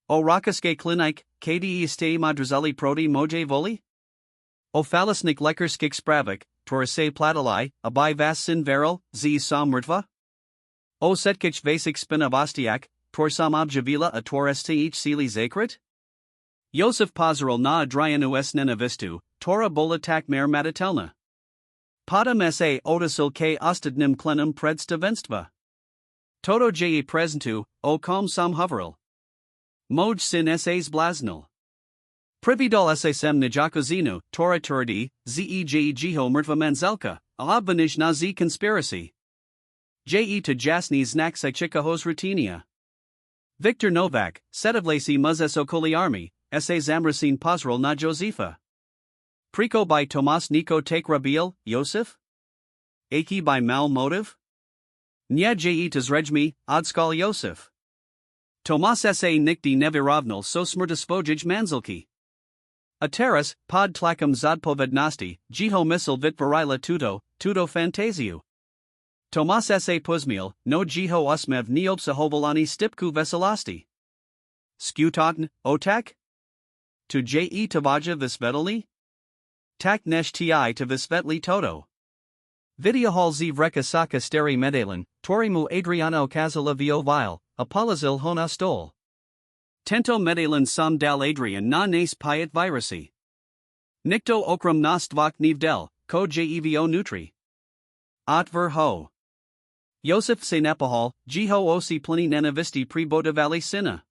O rakaske klinik, kde ste madrazali proti moje voli? O falasnik lekarskik spravik, torase platalai, abai vas sin veril, ze sam mrtva? O setkich vasik spinavastiak, tor sam objavila a toreste ich sili zakrit? Yosef Pazaral na Adrianu s nenavistu, Tora bola tak mer matatelna. Padam sa otisil k ostadnim klenum predstavenstva. Toto je presentu, o kom sam hoveril. Moj sin sas blaznil. Prividal sem nijakozinu, Tora turdi, zej jiho mrtva manzelka, obvanish na z conspiracy. Je to jasni znak chikahos rutinia. Viktor Novak, setavlasi muzes okoli army, sa zamrasin pozral na Josefa. Priko by Tomas Niko take Rabil, Yosef? Aki by mal motive? Nya jeitas regmi, odskal Yosef. Tomas sa nikdi nevirovnal so smrtisvojij manzelki. A teras, pod tlakam zadpovednosti, jiho misl vit virila tuto fantasiu. Tomas sa puzmil, no jiho usmev neopsahovalani stipku veselasti. Skutogn, otak? To je tavaja visvetali? Tak nesh ti to visvetli toto. Videohal z vreka saka steri medalin, torimu Adriana okazala vio vile, apolazil hona stol. Tento medalin sam dal Adrian na nas piet virusi. Nikto okram nas dvak nivdel, ko jevo nutri. Atver ho. Yosef se napahal, jiho osi plini nenavisti pribodavali sina.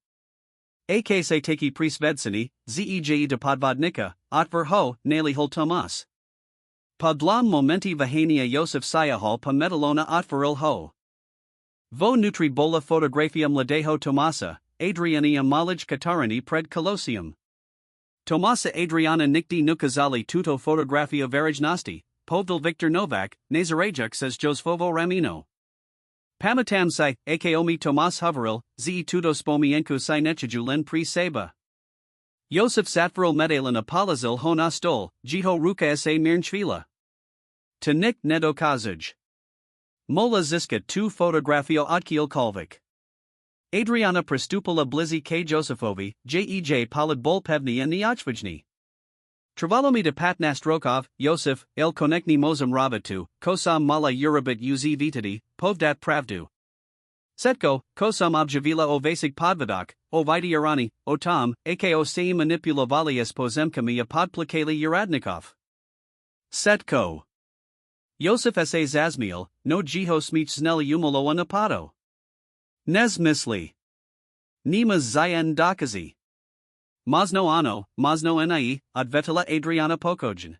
Ak se taki prisvedsini, zej de podvodnika, atver ho, nali hul Tomas. Podlam momenti vahania Yosef sayahal pa medalona atveril ho. Vo nutri bola fotografium ladeho Tomasa, Adriania malaj katarani pred colosium. Tomasa Adriana nikdi nukazali tuto fotografia varajnosti, povdil Viktor Novak, nazarajuk says Josfovo Ramino. Pamatam si, akomi Tomas hoveril, ze tuto spomienku si nechajulin pri seba. Yosef satveril medalin apolazil hona stol, jiho ruka sa mirnchvila. To nik nedokazuj. Mola ziska tu fotografio otkil kolvik. Adriana prestupala blizi k Josefovi, jej palid bol pevni and niachvajni. Travalomi de patnastrokov, Yosef, el konekni mozum rabatu, kosam mala urabit uz vitadi, povdat pravdu. Setko, kosam objavila o vasik podvadak, o vidi urani, o tom, ako se manipulovali s pozemkami a podplikali uradnikov. Setko. Yosef sa zazmiel, no jiho smich zneli umolo anapado. Nez misli. Nima zayen dakazi. Mazno ano, mazno ni, advetala Adriana Pokojin.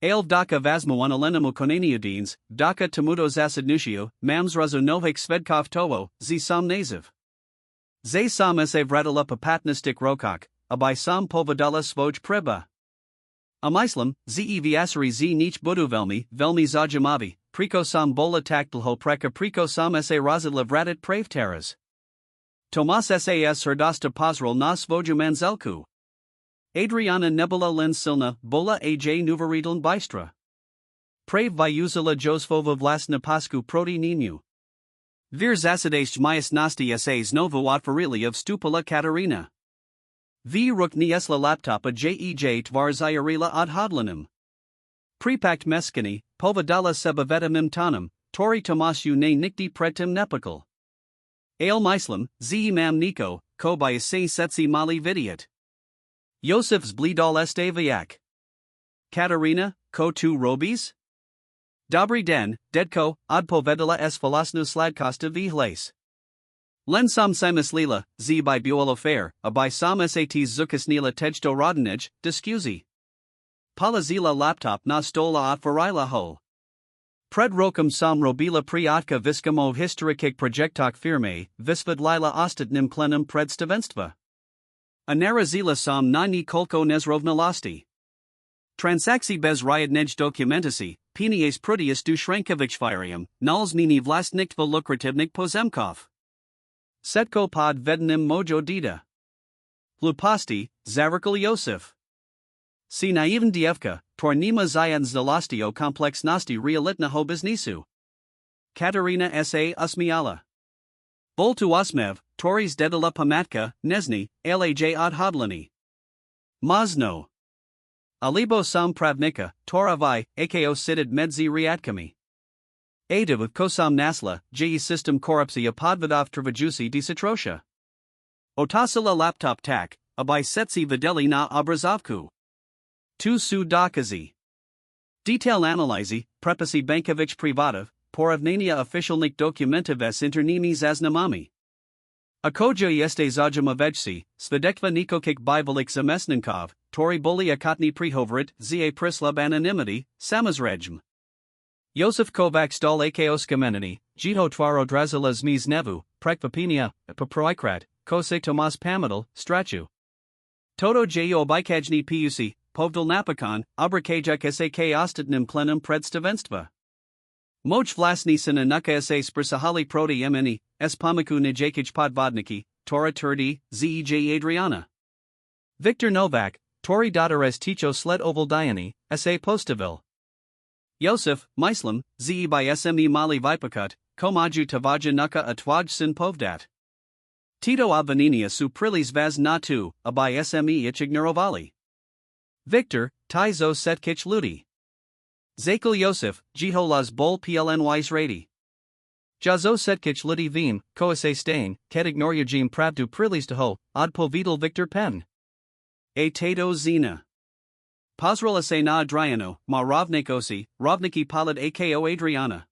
Ale vdaka vazmuan alenemu konaniudines, vdaka tomuto zasadnutio, mams razu novik svedkov towo, z sam naziv. Ze sam se vratila papatnistik rokok, abai sam povodala svoj preba. A mislim, ze vyasari z nich budu velmi zajimavi, priko sam bola taktilho preka priko sam se razidla vratit pravtaras. Tomas sas srdasta pozrel na svoju manzelku. Adriana nebula len silna, bola aj nuvaridln bystra. Prave vyuzila josvova vlastna pasku proti ninu. Vir zasadest myas nasti essays novo otvorili of stupala Katarina. V ruk niesla laptopa jej tvar zayarila ad hodlanim. Prepakt meskini, povadala sebavetamim tanum, tori Tomasju ne nikti pretim nepikal. Ale mislim, ze mam niko, ko by se setsi mali vidiot. Josef's blidal esteviak. Katarina, ko tu robis? Dobry den, dedko, od povedala s falasnu sladkosta vihles. Len sam lila, z by buolo fair, a by sam sat zukasnila tejto rodanij, discusi. Palazila laptop na stola otvorila ho. Pred rokum sam robila priatka viskamo historikik projektok firme, visvad lila ostatnim plenum predstavenstva. A narazila sam na ni kolko nezrovnalasti. Transakcji bez ryadnej dokumentasi, pinies prutius du shrankovichvirium, nalzmini vlastniktva lukrativnik pozemkov. Setko pod vedenim mojo dita. Lupasti, Zarikal Josef. Si naivan dievka, tornima zayan zalastio komplex nasti realitna ho biznisu. Katarina sa usmiala. Voltu osmev, toris dedala pamatka, nezni, laj od hodlani. Mazno. Alibo sam pravnika, toravai, ako sidid medzi riatkami. Adav kosam nasla, system korupcija podvodov travajusi disatrosha. Otasila laptop tak, abai setsi videli na obrazovku. Tu su dokazi. Detail analizi, prepasi bankovich privatov, poravnania officialnik dokumentov s internimi zaznamami. Akojo jeste zajamavejsi, svedekva nikokik bivolik zamesninkov, tori boli akotni prihovorit, za prislub anonymity, samazrejm. Josef Kovac stal akos kamenini, jito tvaro drazila zmiz nevu, prekvapinia, paproikrat, kose Tomas Pamadal, strachu. Toto jo bikajni pusi, povdal napakon, obrakajak sak ostatnim plenum predstavenstva. Moj vlasni sinanuka sa sprsahali proti mni, s pomaku nijakich podvodniki, Tora Turdi, zej Adriana. Viktor Novak, Tori Dodares Ticho Sled Oval Diani, sa Postavil. Josef, Mislim, ze by sme mali vipakut, komaju tavaja nuka atwaj sin povdat. Tito obvaninia su prilis vaz natu, a by sme ichignarovali. Victor, Tizo setkich ludi. Zakal Josef, Jiholas bol plnys radi. Jazo setkich ludi vim, koase stain, ketignoryajim pravdu prilis toho, od povidal Victor pen. A tato zina. Pozrela se na Adriano, ma rovnikosi, rovniki palad ako Adriana.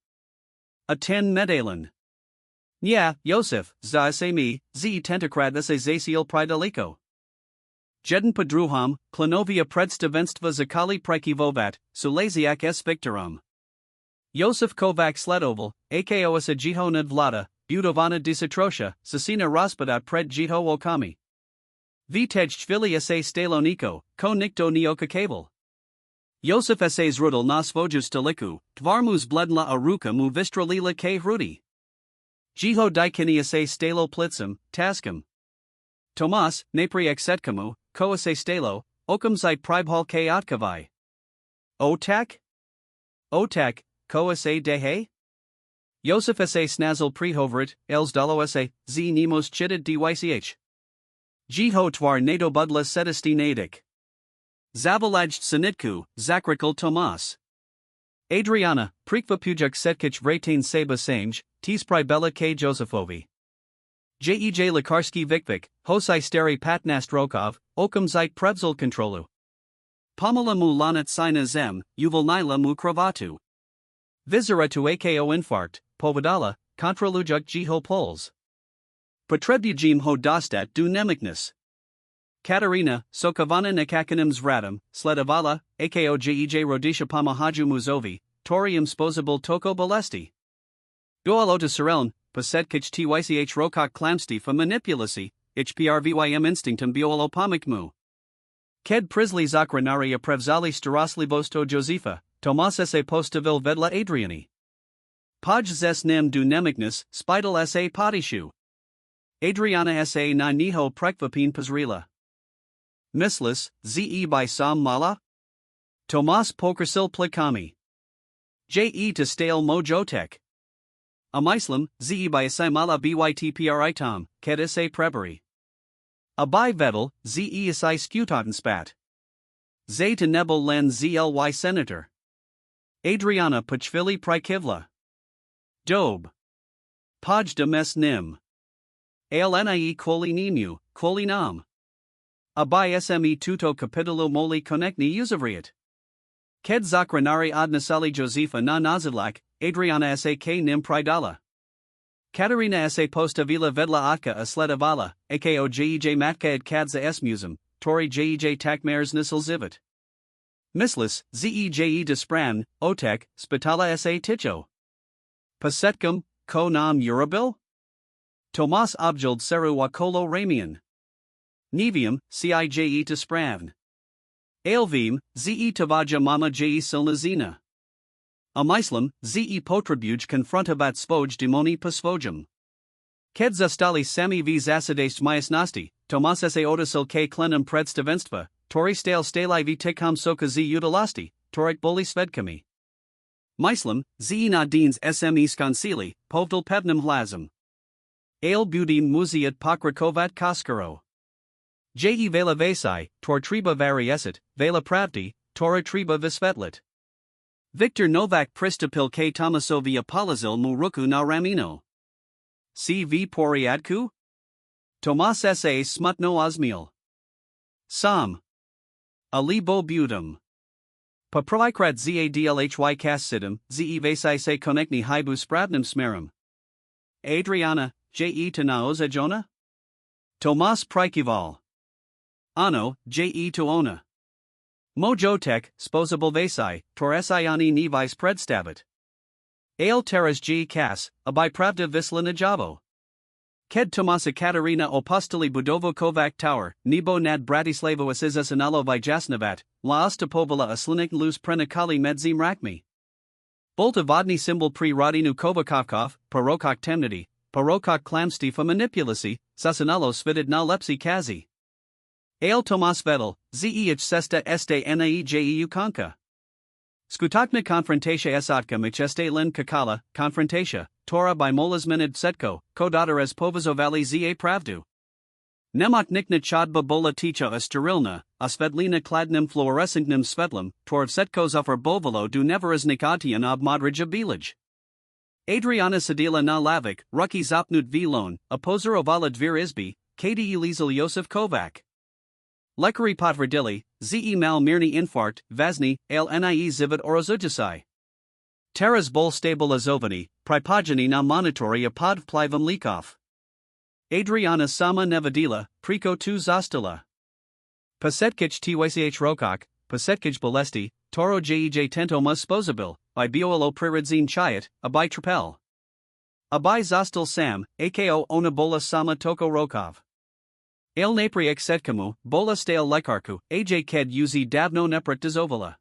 A ten medalin. Nya, Josef, za se mi, z tentakrad se zaciel pridaliko. Jeden podruham, klanovia predstavenstva zakali prekivovat, sulaziak s Victorum. Josef Kovac sledoval, ako sa jiho nadvlada, budovana disatrosha, sasina raspadat pred jiho okami. Vitej chvili sa staloniko, ko nikto nioka kabel. Josef sa zrudal na svoju stoliku, tvarmus bledla a ruka mu vistralila k hrudi. Jiho dikini sa stalo plitsum, taskum. Tomas, napri exetkamu, ko sa stalo, okam zi pribhal k otkavai. Otak? Otak, ko sa dehe? Josef sa snazel prihoverit, els dalo sa, z nemos chitted dych. Jiho twar nato budla setisti nadik. Zavalaj sanitku, zakrikal Tomas. Adriana, prikva pujuk setkich vratain seba sange, tispri bella k Josefovi. Jej Lekarski Vikvik, hosai steri patnast rokov, okam zite prevzel kontrolu. Pomala mu lanat sina zem, uvolnila mu kravatu. Vizera tu ako infarkt, povedala, kontrolujuk jiho pols. Potrebujim ho dostat du nemikness. Katarina, Sokavana Nakakanam Zvratam, Sledavala, Ako Jej Rodisha Pamahaju Muzovi, Torium Sposable Toko Bolesti. Dualo de Sereln, Pasetkich Tych Rokok Klamsti fa Manipulacy, Ich Prvym Instinctum Biolo Pomikmu. Ked Prisley Zakranaria Prevzali Staroslivosto Josefa, Tomas se Postavil Vedla Adriani. Poj zes nem du nemicnus, Spidal sa Potishu. Adriana sa na Niho Prekvapin Pazrila. Mislis, ze by Sam Mala? Tomas Pokersil Plikami. Je to Stale Mojotek. Amislam, ze by Simala Byt Tom, Ked sa Prebery. Abai Vettel, ze isai Skutaten Zay to Nebel Len Zly Senator. Adriana Pachvili Prikivla. Dobe. Poj de Mes Nim. Alnie Koli Nimu, Koli Nam. Abai Sme Tuto Capitulo Moli Konekni Uzavriat. Ked Zakranari Adnasali Josefa na Nazilak, Adriana Sak Nim Pridala. Katarina sa Postavila Vedla Atka Asledavala, Ako Jej Matka ed Kadza S Musum, Tori Jej Takmers Nisel Zivit. Mislis, Zij Despran, Otek, Spitala sa Ticho. Pasetkum, Ko Nam Urabil? Tomas Objald Seru Wakolo Ramian. Nevium, Cije Despran. Aelvim, Ze Tavaja Mama Je Silnazina. Amislam, Ze Potribuj Confrontabat Svoj Demoni Pasvojum. Ked Zastali Sami V Zasadest Myasnosti, Tomas sa Odasil K Klenum Predstavenstva, Tori Stale Stali V Tikham Soka Z Utilasti, Torik Boli Svedkami. Mislam, Ze Nadines Sme Skansili, Povdal Pevnum Hlazum. Ale Budim Muziat Pokrakovat Koskaro. Je Vela Vasai, Tor Treba Variesit, Vela Pravdi, Tora Treba Visvetlit. Victor Novak Pristapil K Tomasovia Polazil Muruku na Ramino. CV Poriadku? Tomas sa Smutno Osmiel. Sam. Alibo Budum. Paprikrat Zadlhy Kassidum, Ze Vasai se Konekni Hibu Spravnum Smerum. Adriana, Je to Naoza Jona? Tomas Prikival. Ano, Je to Ona. Mojotek, Sposable Vasai, Toresiani Nevis Predstavit. Ale Teras G. Kas, Abai Pravda Visla Najavo. Ked Tomasa Katarina Opostoli Budovo Kovac Tower, Nebo nad Bratislavo Asizasanalo Vijasnavat, La Ostapovala Aslinik Luz Prenikali Medzim Rakmi. Bolta Vodni Symbol Pri Rodinu Kovakovkov, Parokok Temnity, Parokok Klamsti fa Manipulacy, Sasanalo Svidid na Lepsi Kazi. Ale Tomas Vettel, Zeh Sesta Este Naejeu Konka. Skutakna Konfrontatia Esotka Micheste Len Kakala, Konfrontatia, Tora by Molas Menid Setko, Kodotares Povazovali Za Pravdu. Nemok Nikna Chodba Bola Ticha Sterilna, Asvedlina Kladnim Fluorescentnim Svetlim, Torv Setkos offer Bovolo du Neveras Nikatian ob Modrija Bilij. Adriana Sadila na Lavik, Ruki Zapnut Vilon, Opposer Ovala Dvir Izbi, Kadi Elizal Yosef Kovac. Lekari Potvrdili, Ze Mal Mirni Infarkt, Vazni, Ale Nie Zivid Orozujasai. Teras Bol Stable Azovani, Pripogeni na Monitori a Pod Plivam Likov. Adriana Sama Nevadila, Priko tu Zostila. Pasetkich Tych Rokok, Pasetkich Bolesti, Toro Jej Tentomas Sposabil, by Biolo Priridzin Chayat, Abai Trapel. Abai Zostil Sam, Ako Onabola Sama Toko Rokov. Ale Napriek Setkamu, Bola Stale Lekarku, Aj Ked Uzi Davno Neprat Dezovala.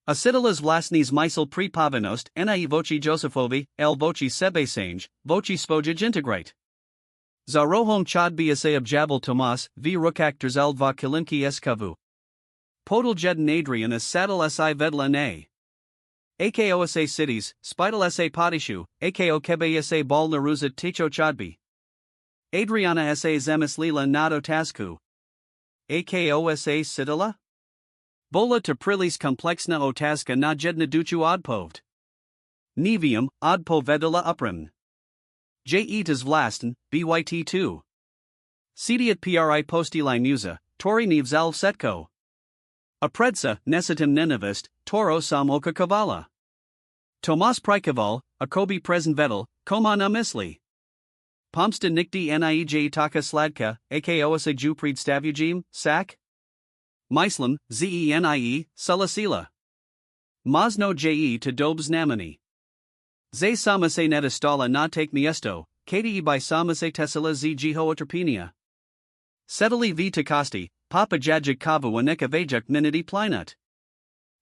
Asidilas Vlasnis Mysel Pripavinost, Nai Voci Josefovi, El Voci Sebesange, Voci Spojij Integrate. Zarohom Chad Biase Abjabal Tomas, V Rukak Drzeld Va Kilinki Eskavu. Podal Jeden Adrian as Saddle Si Vedla Ne. Ako Sa Cities, Spidal Sa Potishu, Ako Kebe Sa Bal Naruzat Ticho Chadbi. Adriana Sa Zemis Lila Nado Tasku. Ako Sa Sidala? Bola to Prilis Komplexna Otaska na Jedna Duchu Odpovd. Nevium, Odpovedala Uprim. Jetas Vlasten, Byt2. Sediat Pri Postili Musa, Tori Nevzal Setko. Apredsa, Nesitim Nenavist, Toro Samoka Kavala. Tomas Prikaval, Akobi Present Vettel, Koma na Misli. Pomsta nikdy niej taka sladka, ako asa ju predstavujim, sak? Myslím, zenie, sulasila. Mazno je to dob znamení. Zay sama se nedostala na take miesto, kdi by sama se tesila z jeho otrpenia. Setali v takasti, papa jajik kavu neka vajak minity plinut.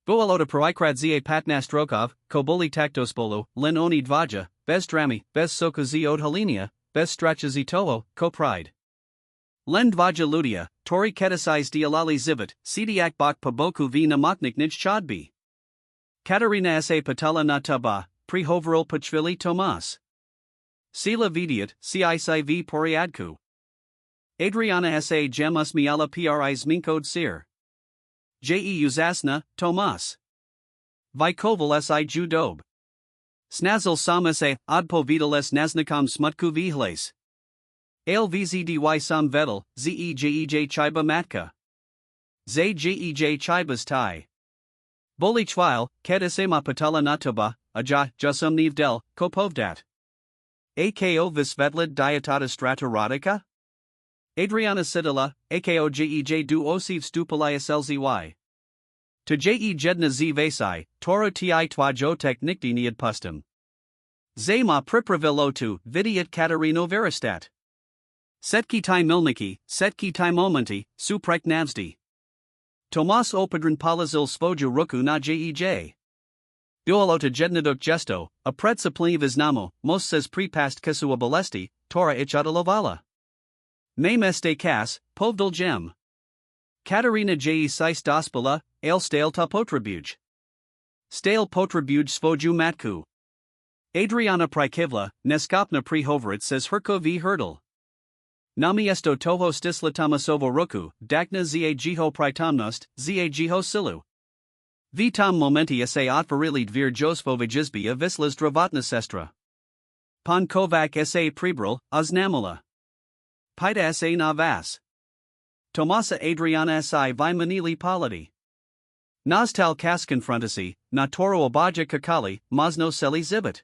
Boalota proikrad za patnastrokov, koboli taktospolo, len oni dvaja, bez drami, bez soko z odhalenia, bez stracha z toho, ko pride. Len dvaja ludia, tori kedasiz dialali zivit, cdiak bok paboku v namokniknij chodbi. Katarina sa patala na taba, prihovoril pachvili Tomas. Sila vidiat, ci v poriadku. Adriana sa gemus miala pri zminkod sir. Je uzasna, Tomas. Vykoval si judob. Snazel sama se, odpovidales naznakam smutku vihles. Lvzdy sam vedel, zej chiba matka. Jej chibas tai. Boli chwil, keda sema patala nataba, aja, jusum del, kopovdat. Ako visvetlid dietata strata radica? Adriana Sidila, ako jej du osiv stupalaya selzy. To je jedna z vasai, toro ti twajotek nikdi niad pustum. Zema pripravilotu, vidiat Katarino veristat. Setki ti milniki, setki ti momenti, suprek navsdi. Tomas opadrin palazil svoju ruku na jej. Duolota jednadok gesto, a predsapliv iznamo, most says prepast kasua bolesti, tora ichadalovala. Memeste kas, povdal gem. Katarina je sis dospala, ale stale ta potrabuj. Stale potrabuj svoju matku. Adriana Prikivla, neskopna prihovorit says herko v hurdle. Namiesto toho stislatomasovo ruku, dakna za jeho pritomnost, za jeho silu. Vitam momenti se otvorilid vir josfove jizbia vislas zdravotna sestra. Pan kovac sa pribril, oznamila. Pita sa na vas. Tomasa Adriana si vimanili paladi. Nostal kas confrontasi, na toro obaja kakali, mazno seli zibit.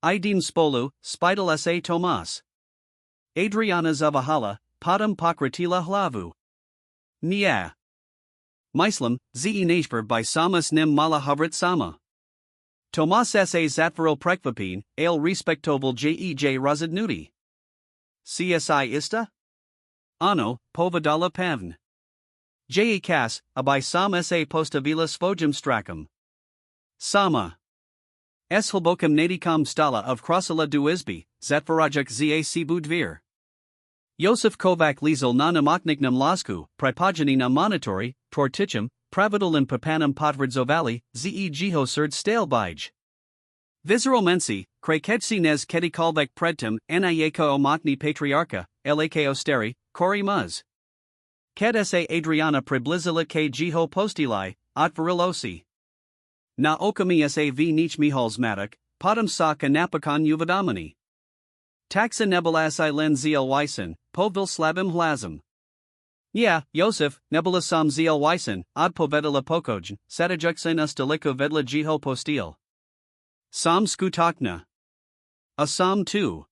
Idem spolu, spidal sa Tomas. Adriana zavahala, padam pokratila hlavu. Nia. Myslím, ze nashper by samas nim mala havrit sama. Tomas sa zatvaril prekvapin, ale respektoval jej razadnuti. CSI ista? Ano, povedala pavn. Je kas, aby sam sa postavila svojim strakom. Sama. S hlbokom nadikam stala of krasala du izby, zatvarajak za sibu dvir. Josef Kovac lizel na namoknignam lasku, pripojeni na monitori, tortichum, pravidal in papanam potvrdzovalli, ze jeho serd stalebij. Vizoromensi, kraketsi nes kedikalvek predtum, niako omotni patriarcha, lako steri, kori muz. Ked sa Adriana priblizila k jeho postili, otvarilosi. Na okami sa v nich mihals matak, potom sa kanapakon uvadamani. Taxa nebulasi len zlwysen, povil slabim hlazim. Ja, Josef, nebula sam zlwysen, od povedala pokoj, satajuxen usteliko vedla jeho postil. Sam skutakna. A sam tu.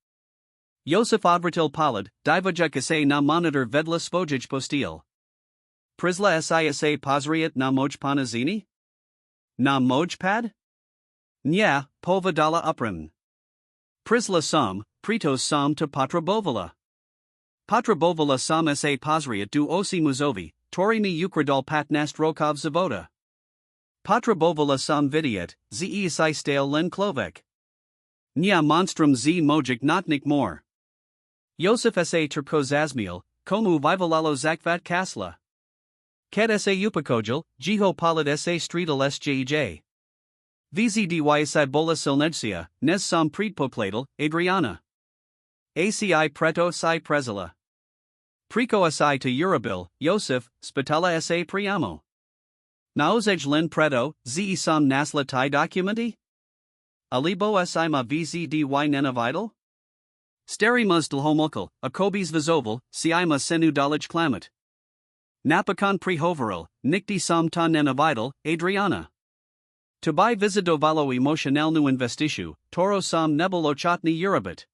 Josef odvratil palad, divajuk sa na monitor vedla spojij postil. Prisla sa pozriat na moj panazini? Na mojpad? Nya, povedala uprim. Prisla sam, pritos sam to Patrabovala. Patrabovala sam sa pozriat du osi muzovi, torimi ukradal patnast rokov zavoda. Patrabovala sam vidiat, ze si stale len klovek. Nia monstrum z mojik notnik more. Josef sa turko zazmiel, komu vivalalo zakvat kasla. Ked sa upakojal, jeho palad sa streetal sjj. Vzdy si bola silnejsia, nes sam predpokladal, Adriana. ACI preto si prezila. Priko si to Urabil, Josef, spitala sa priamo. Naozaj len preto, ze sam nasla ti documenti? Alibo si ma vzdy nenavidal? Steri muz dlhomokal, akobis vizoval, si ma senu dalej klamat. Napakon prihovoril, nikdi sam ta nenavidal, Adriana. To by visitovalo emocionalnu investishu, toro sam nebolo chotni Urabit.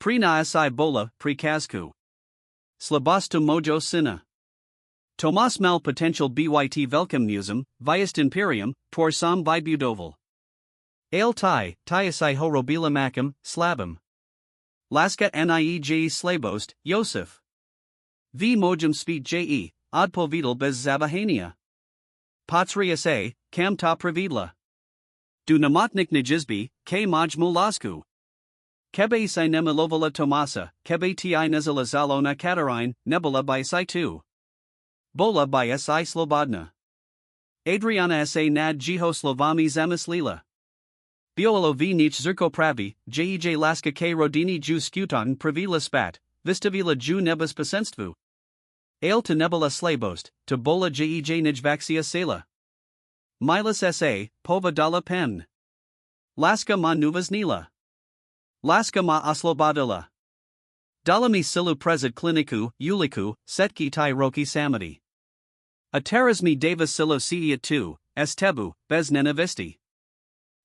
Pri na si bola, pri kazku. Slabastu mojo sina. Tomas mal potential byt velkem musum, viest imperium, tor sam vibudoval. Ale tai si horobila macam, slabum. Laska niej slabost, Joseph. V mojum speed je, odpovidal bez zabahania. Patria se, kam ta pravidla. Du namotnik nijizbi, k maj mulasku. Kebe si nemilovala Tomasa, kebe ti nezala zalo na Katarine, nebula by si tu. Bola by si slobodna. Adriana sa nad jiho slovami zamislila. Biolo v nich zirko pravi, jej laska k rodini ju skutan pravila spat, vistavila ju nebas pasenstvu. Ale to nebula slabost, to bola jej nijvaxia sela. Milas sa, pova dala pen. Laska ma nuvas nila. Laska ma oslobodila. Dalami silu prezid kliniku, uliku, setki tai roki samadi. Ateras mi devas silo siet tu, estebu, bez nenavisti.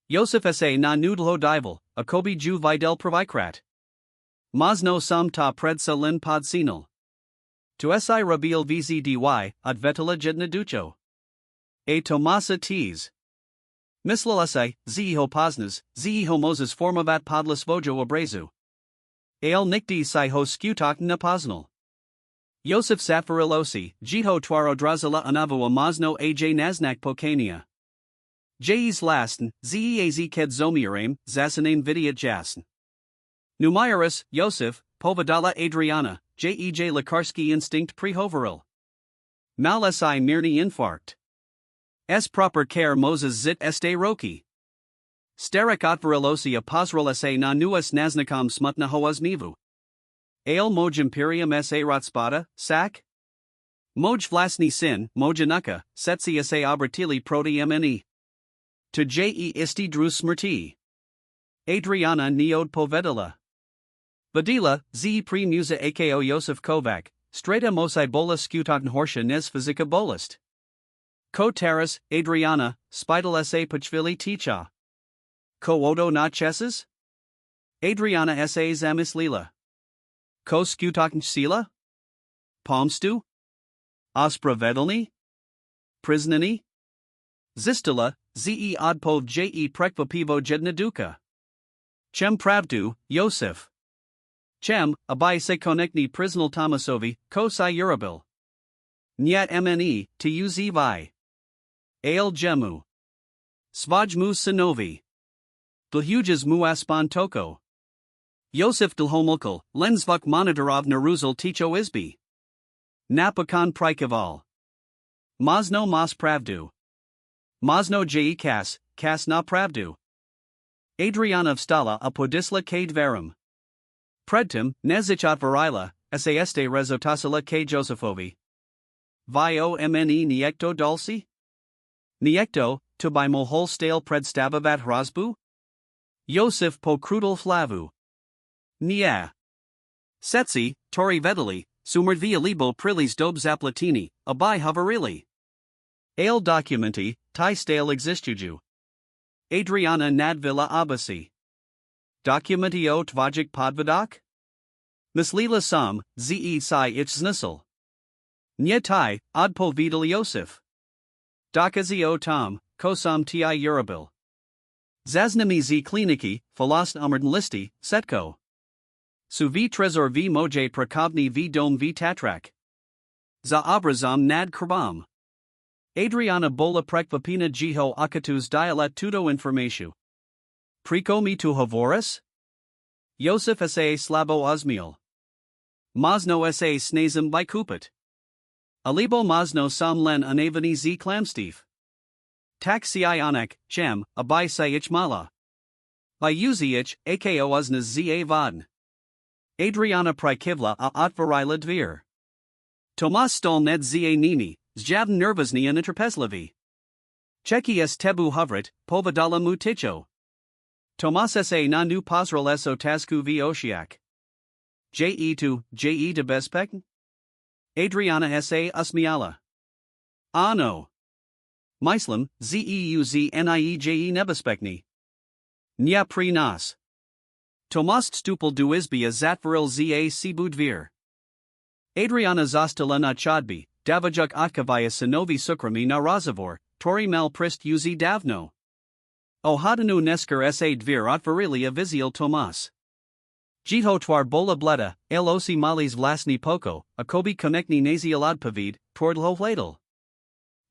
Joseph sa na nudlo dival, akobi ju videl provikrat. Masno sam ta predsa lin podsinal. Tu si rabil vzdy, ad vetala jedna ducho. A Tomasa tees. Mislalasai, ziho posnas, ziho moses formavat podla svojo obrazu. Ale nikdi si ho skutak na posnal. Joseph Safarilosi, jiho twaro drazala anavua masno aj naznak pokania. J's lasten, zeaz ked zomiarame, zasaname vidiat jasn. Numiris, Joseph, povadala Adriana, jej Lekarski instinct prehoveril. Mal si mirni infarct. S proper care Moses zit este roki. Starik otvarilosi apozril sa na nuas naznakam smutna hoas mivu. Ale moj imperium sa rotspada, sak? Moj vlasni sin, mojanuka, setsi sa obratili proti mne. To je isti drus smrti. Adriana neod povedala. Vadila, z pre musa ako Josef Kovac, strata mosi bola skutan horsha nes fizika bolist. Ko taras, Adriana, spidal sa pachvili ticha. Ko odo na chesses? Adriana sa zamislila. Ko skutan sila? Pomstu? Ospra vedelni? Priznani? Zistila, ze odpov je prekva pivo jedna duka. Chem pravdu, Josef. Chem, abai se konekni priznal Tomasovi, ko si urabil. Nyat mne, tu vi. Ale jemu. Svaj mu sinovi. Dlhujas mu aspan toko. Josef dlhomulkal, lensvuk monitorov naruzal ticho izbi. Napakan prikaval. Masno mas pravdu. Masno je kas na pravdu. Adriana vstala a podisla k dverum. Predtim, nezichat varila, saeste rezotasila k Josefovi. Vio mne niekto dulci? Niekto, to by mohol stale predstavavat hrazbu? Josef po krudel flavu. Nia. Setsi, tori vedeli, sumerdvia libo prilis dob zaplatini, abai havarili. Ale documenti, ti stale existuju. Adriana nadvilla abasi. Documentio tvajik podvadak? Mislila sum, ze si ich znisel. Nye tai, odpo vidal Josef. Dokazio tom, kosam ti urabil. Zaznami z kliniki, falast umrden listi, setko. Su v trezor v moj prakovni v dom v tatrak. Za obrazom nad krbam. Adriana bola prekvapina jiho akatus dialet tudo informatiu. Priko mi tu hovoris? Josef sa slabo osmiel. Masno sa snazim by kupit. Alibo masno sam len anavani z klamstiv. Tak si ionek, chem, abai si ich mala. By uzi ich, ako uzna za vadn. Adriana prikivla a otvarila dvir. Tomas stol ned za nini, zjavn nervozni a trapezlevi. Cheki s tebu hovrit, povadala mu ticho. Tomas sa na nu pozrel so tasku v oshiak. Je de bespek? Adriana sa usmiala. No. Myslam, zeuz nieje nebespekni. Nya pri nas. Tomáš stupil do izby a zatvoril za sebou dvір. Adriana zostala na chodbě, davajuk otkavaya synovi soukromí na rozhovor, který mal prist uz davno. O hodinu neskôr sa dvір otvorili a vyzýl Tomáš. Jeho twar bola bleda, losi malis vlastní poko, akoby konečný naziel odpověď, tvrdlo hledal.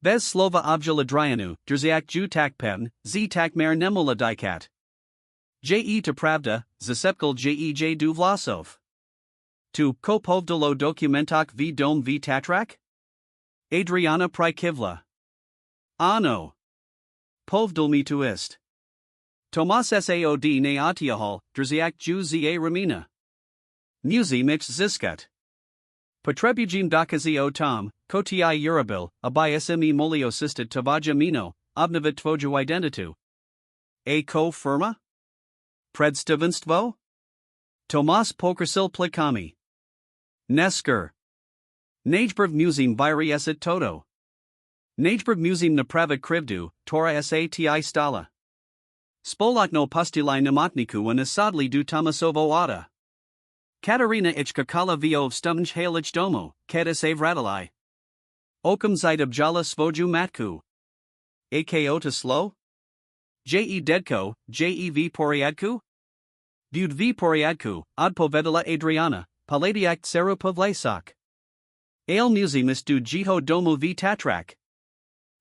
Bez slova obžil Adrianu, drziak ju tak pen, tak mer nemola dikat. To pravda, zasepkal du vlasov. Tu ko povdalo dokumentok v dom v tatrak? Adriana prikivla. Ano. Povdal mi tu ist. Tomáš saod na otiahal, drziak ju za ramina. Muzi mix ziskat. Potrebujim dokazy o tom, koti urabil, abysmi molio sistit tovaja mino, obnovit tvoju identitu. A ko firma? Predstavenstvo? Tomáš pokrasil plikami. Nesker. Najbrv musím vyřešit toto. Najbrv musím napravit krivdu, tora sati stala. Spolotno postulai nemotniku a nasadli du Tomasovo ata. Katarina ichka kala vio vstunj halich domo, kada save radalai. Okam zide objala svoju matku. Ako to slow? Dedko, v poriadku? Bud v poriadku, odpovedala Adriana, paladiak Dcéru povlesak. Ale musím du jeho domu v tatrak.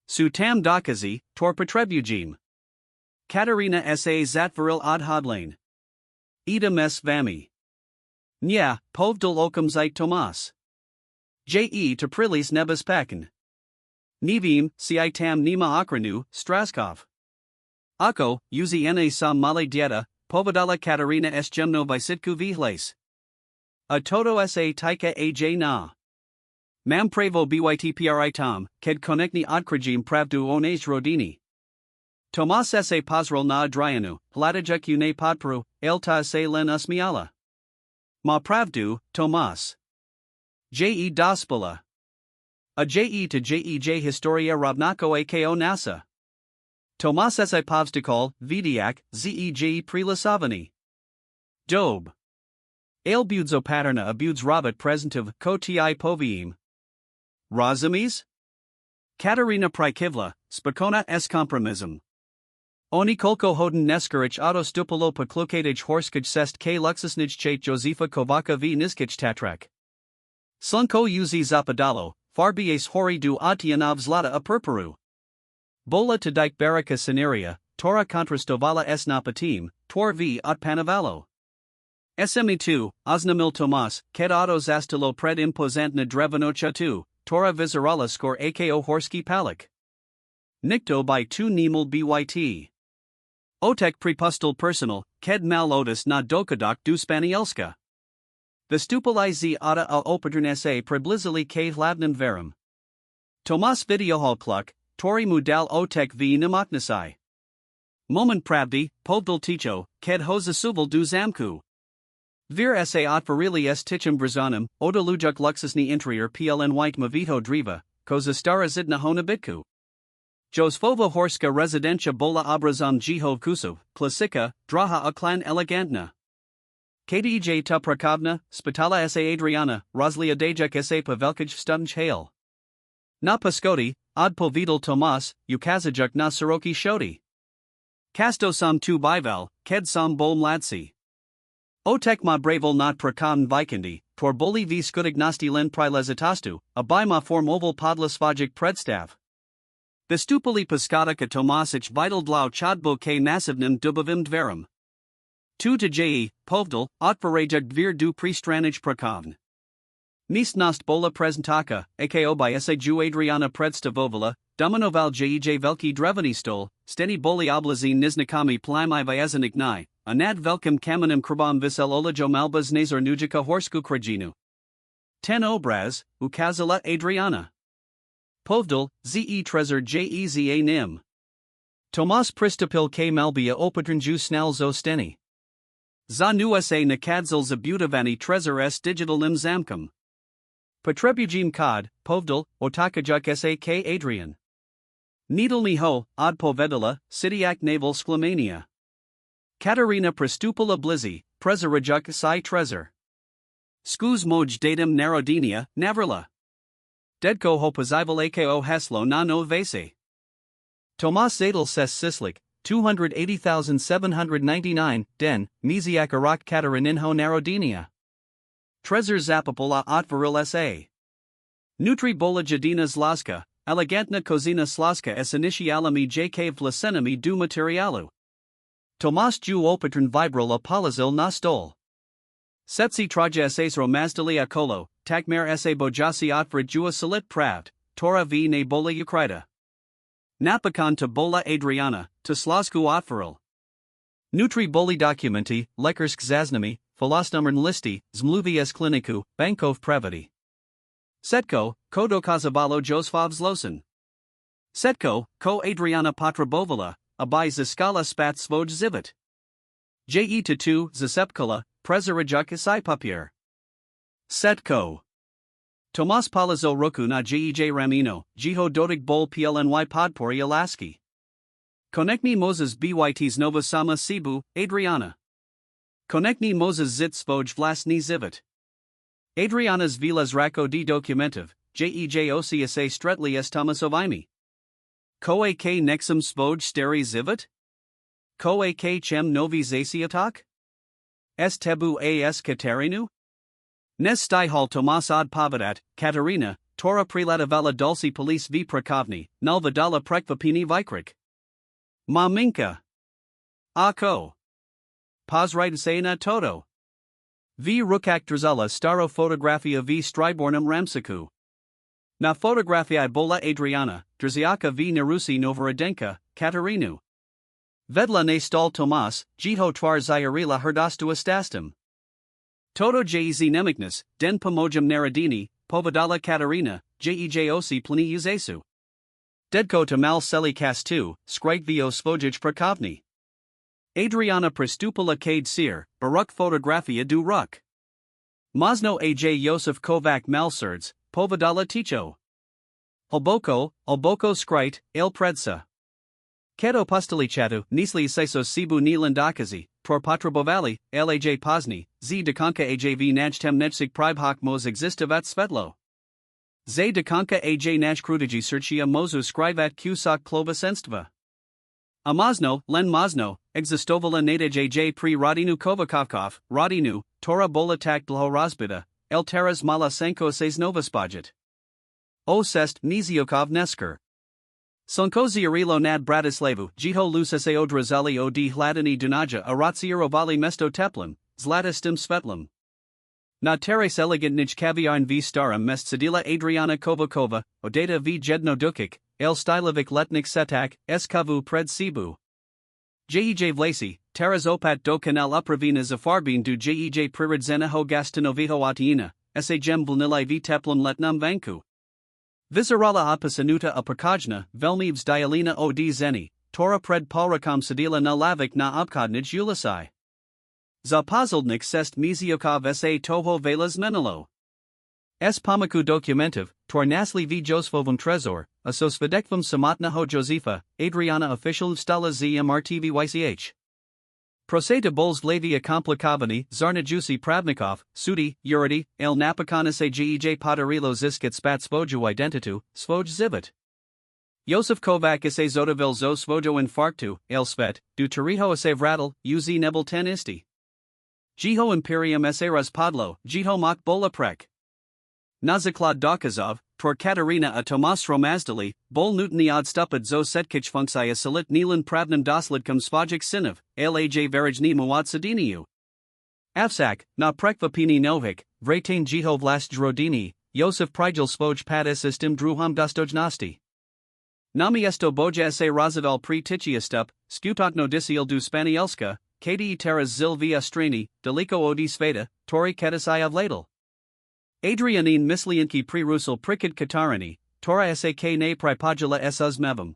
Su tam dokazy, tor potrebujim. Katarina sa zatvoril odhodlane. Idem s vami. Nya, povdal okam zite Tomáš. To prilis nebezpekin. Nevím, si I tam nima okranu, Straskov. Ako, uzina sam male dieta, povedala Katarina s jemno vysitku vihles. A toto sa tika aj na. Mam pravo bytpri tom, ked konekni odkrajim pravdu onaj rodini. Tomáš sa pozrel na Adrianu, hladajek ne podporu, ta se len usmiala. Ma pravdu, Tomáš. Dospala. A to historia rovnako ako nasa. Tomáš sa povstakal, vidiak, prilasovani. Dob. Budzo paterna abuds robot presentiv ko ti poviem. Rozumies? Katarina prikivla, spokona s kompromism. Oni kolko hoden neskarich auto stupolo poklukatij horskij sest k luxusnij chait Josefa Kovaca v niskich tatrak. Slunko uzi zapadalo, farbies hori du atianov zlata a purpuru. Bola to dike baraka scenaria, tora contrastovala s napatim, tor v otpanavalo. Sme2, oznamil Tomáš, ked auto zastilo pred impozantna drevenocha tu, tora vizerala skor ako horski palik. Nikto by tu nemul byt. Otek prepustal personal, ked mal otis na dokadok du spanielska. Vystupali z ata a opatern sa preblizili k hlavnim verum. Tomáš videohal kluk, tori mudal otek v nemotnisai. Moment pravdi, povdal ticho, ked hozasuval du zamku. Vir sa otvorili s tichem brazanum, odalujuk luxusni interior pln white mavito driva, koza stara zidna honabitku. Josfova horska rezidencia bola obrazom jeho kusov, klasika, draha aklan elegantna. Kdj Tuprakovna, spitala sa Adriana, rozlia dejek sa pavelkij stunj hail. Na paskoti, odpovedal Tomáš, ukazajuk na soroki shoti. Kasto sam tu bivel, ked sam bol mladsi. Otek ma bravel not prakom vikendi, tor boli v skudagnosti len prilezitastu, a ma formoval podlasvajik predstav. Vystupili paskataka Tomášič vital dlau chodbo k nasivnim dubavim dverum. Tu to povdal, otvarajak dvir du pristranij prakovn. Místnost bola prezentaka, ako by sa ju Adriana predstavovala, dominoval velký drevný stol, steny boli oblazí niznakami plymai vyazanik nai, a nad velkim kamenem krabom visel olajo malba znazor nujika horsku krajinu. Ten obraz, ukazala Adriana. Povdal, trezor jeza nim. Tomáš pristupil k malbia opatranju snalzo steny. Za nusa nakadzal zabutavani trezor s digitalnim zamkum. Potrebujim kod, povdal, otakajuk sa k Adrian. Needle ho, odpovedala, sidiak naval sklamania. Katarina pristupila blizi, Prezerajuk si trezor. Skuz moj datum narodenia, navrla. Dedko ho pozival ako heslo na no vese. Tomas Zadel ses Sislik, 280,799, den, Miziak Arak Katarininho narodenia. Trezor zapapola otvaril sa. Nutri bola jadina zlaska, elegantna kozina slaska es initialami jk vlasenami du materialu. Tomas ju opatron vibral apolazil na stol. Setsi traja ses romazdali akolo, takmer sa bojasi otfrid jua salit pravd, tora v ne bola ukrida. Napakan to bola Adriana, to slasku otvaril. Nutri boli documenti, lekarsk zaznami, Folosnumern listi, zmluvi s kliniku, bankov praviti. Setko, ko dokazavalo Josfov zlosen. Setko, ko Adriana Potrabovala, abai ziskala spat svoj zivit. Je to 2 zasepkala, prezerajuk isai papier. Setko. Tomas Palazo Roku na jej Ramino, jiho dodig bol plny podpori alaski. Konekni Moses byts nova sama Cebu, Adriana. Konekni Moses zit svoj vlastni zivit. Adriana's vilas rako di dokumentiv, jejocsa stretli s Tomasovimi. Ko ak nexum svoj steri zivit? Ko ak chem novi zasiatok? S tebu as Katarinu? Nes stihal Tomas od Pavadat, Katarina, Tora prelatavala dulci police v prakovni, nalvadala prekvapini vikrik. Maminka. Ako. Pozrite na toto. V rukak drzala staro fotografia v stribornum ramsaku. Na fotografia bola Adriana, drziaka v Narusi Novorodenka, Katarinu. Vedla ne stal Tomas, jiho tvar zayarila herdastu estastum. Toto jez nemiknus, den pomojum narodini, povadala Katarina, jejosi plini uzesu. Dedko to mal seli kastu, skrike vio svojich prakovni. Adriana prestupala kade sir, baruk fotografia du ruk. Mosno aj Josef Kovac malsurds, povadala ticho. Oboko skrite, il predsa. Keto postelichatu, nisli seso Cebu nilandakazi, tor potrabovali, laj pozni, z dekonka ajv najtem nechsig pribhak mos existivat svetlo. Z dekonka aj naj krutiji serchia mozu skrivat kusak plovasenstva. Amazno, len mazno, existovala nadej aj pri rodinu Kovakovkov, rodinu, tora bolatak dlho rozbita, el teras mala senko ses novospajet. O sest Niziokov nesker. Sonkoziarilo nad Bratislavu, jiho lusese odrazali od hladini dunaja aratsirovali mesto teplum, zlatistim svetlum. Na teres elegantnij kaviarn v starum mest sedila Adriana Kovakova, odata v jedno dukik, el stylovic letnik setak, eskavu pred Cebu. Jej vlasi, teras opat do canal upravina zafarbin du jej priridzena ho gastinoviho atina, sa gem vlnilai v teplum letnum vanku. Vizarala apasanuta apakajna, velmivs dialina od zeni, tora pred palrakam sedila na lavik na obkodnij ulisai. Zapazildnik sest Miziokov sa toho velas menelo. S pamaku dokumentiv, tor nasli v Josfovum trezor, asos vedekvam samotna ho Josefa, Adriana official stala zmrtvych. Proseta bols vlavia komplikovani, zarnajusi pravnikov, sudi, uridi, el napakana se jej podarilo ziskat spat svoju identitu, svoj zivit. Josef Kovac se zodavil zo svojo infarktu, el svet, du tariho se vradal, uz nebel ten isti. Jiho imperium se razpadlo, jiho mok bolaprek. Nazaklad dokazov, tor Katarina a Tomas romazdali, bol nutni od stupid zo setkich funksaya salit nilan pravnum doslidkum svojik sinov, laj verajni muad sadiniu. Afsak, na prekvapini novik, vratain jiho vlast drodini, Josef prijel svoj pad sistem druham dostojnosti. Nami esto boja se razadal pri tichiastup, skutokno disiel du spanielska, kdi teras zil via strani, deliko odi sveta, tori kedisai vladal. Adrianine mislianki pri rusel prikid katarini, tora sak ne pripodula sus mevam.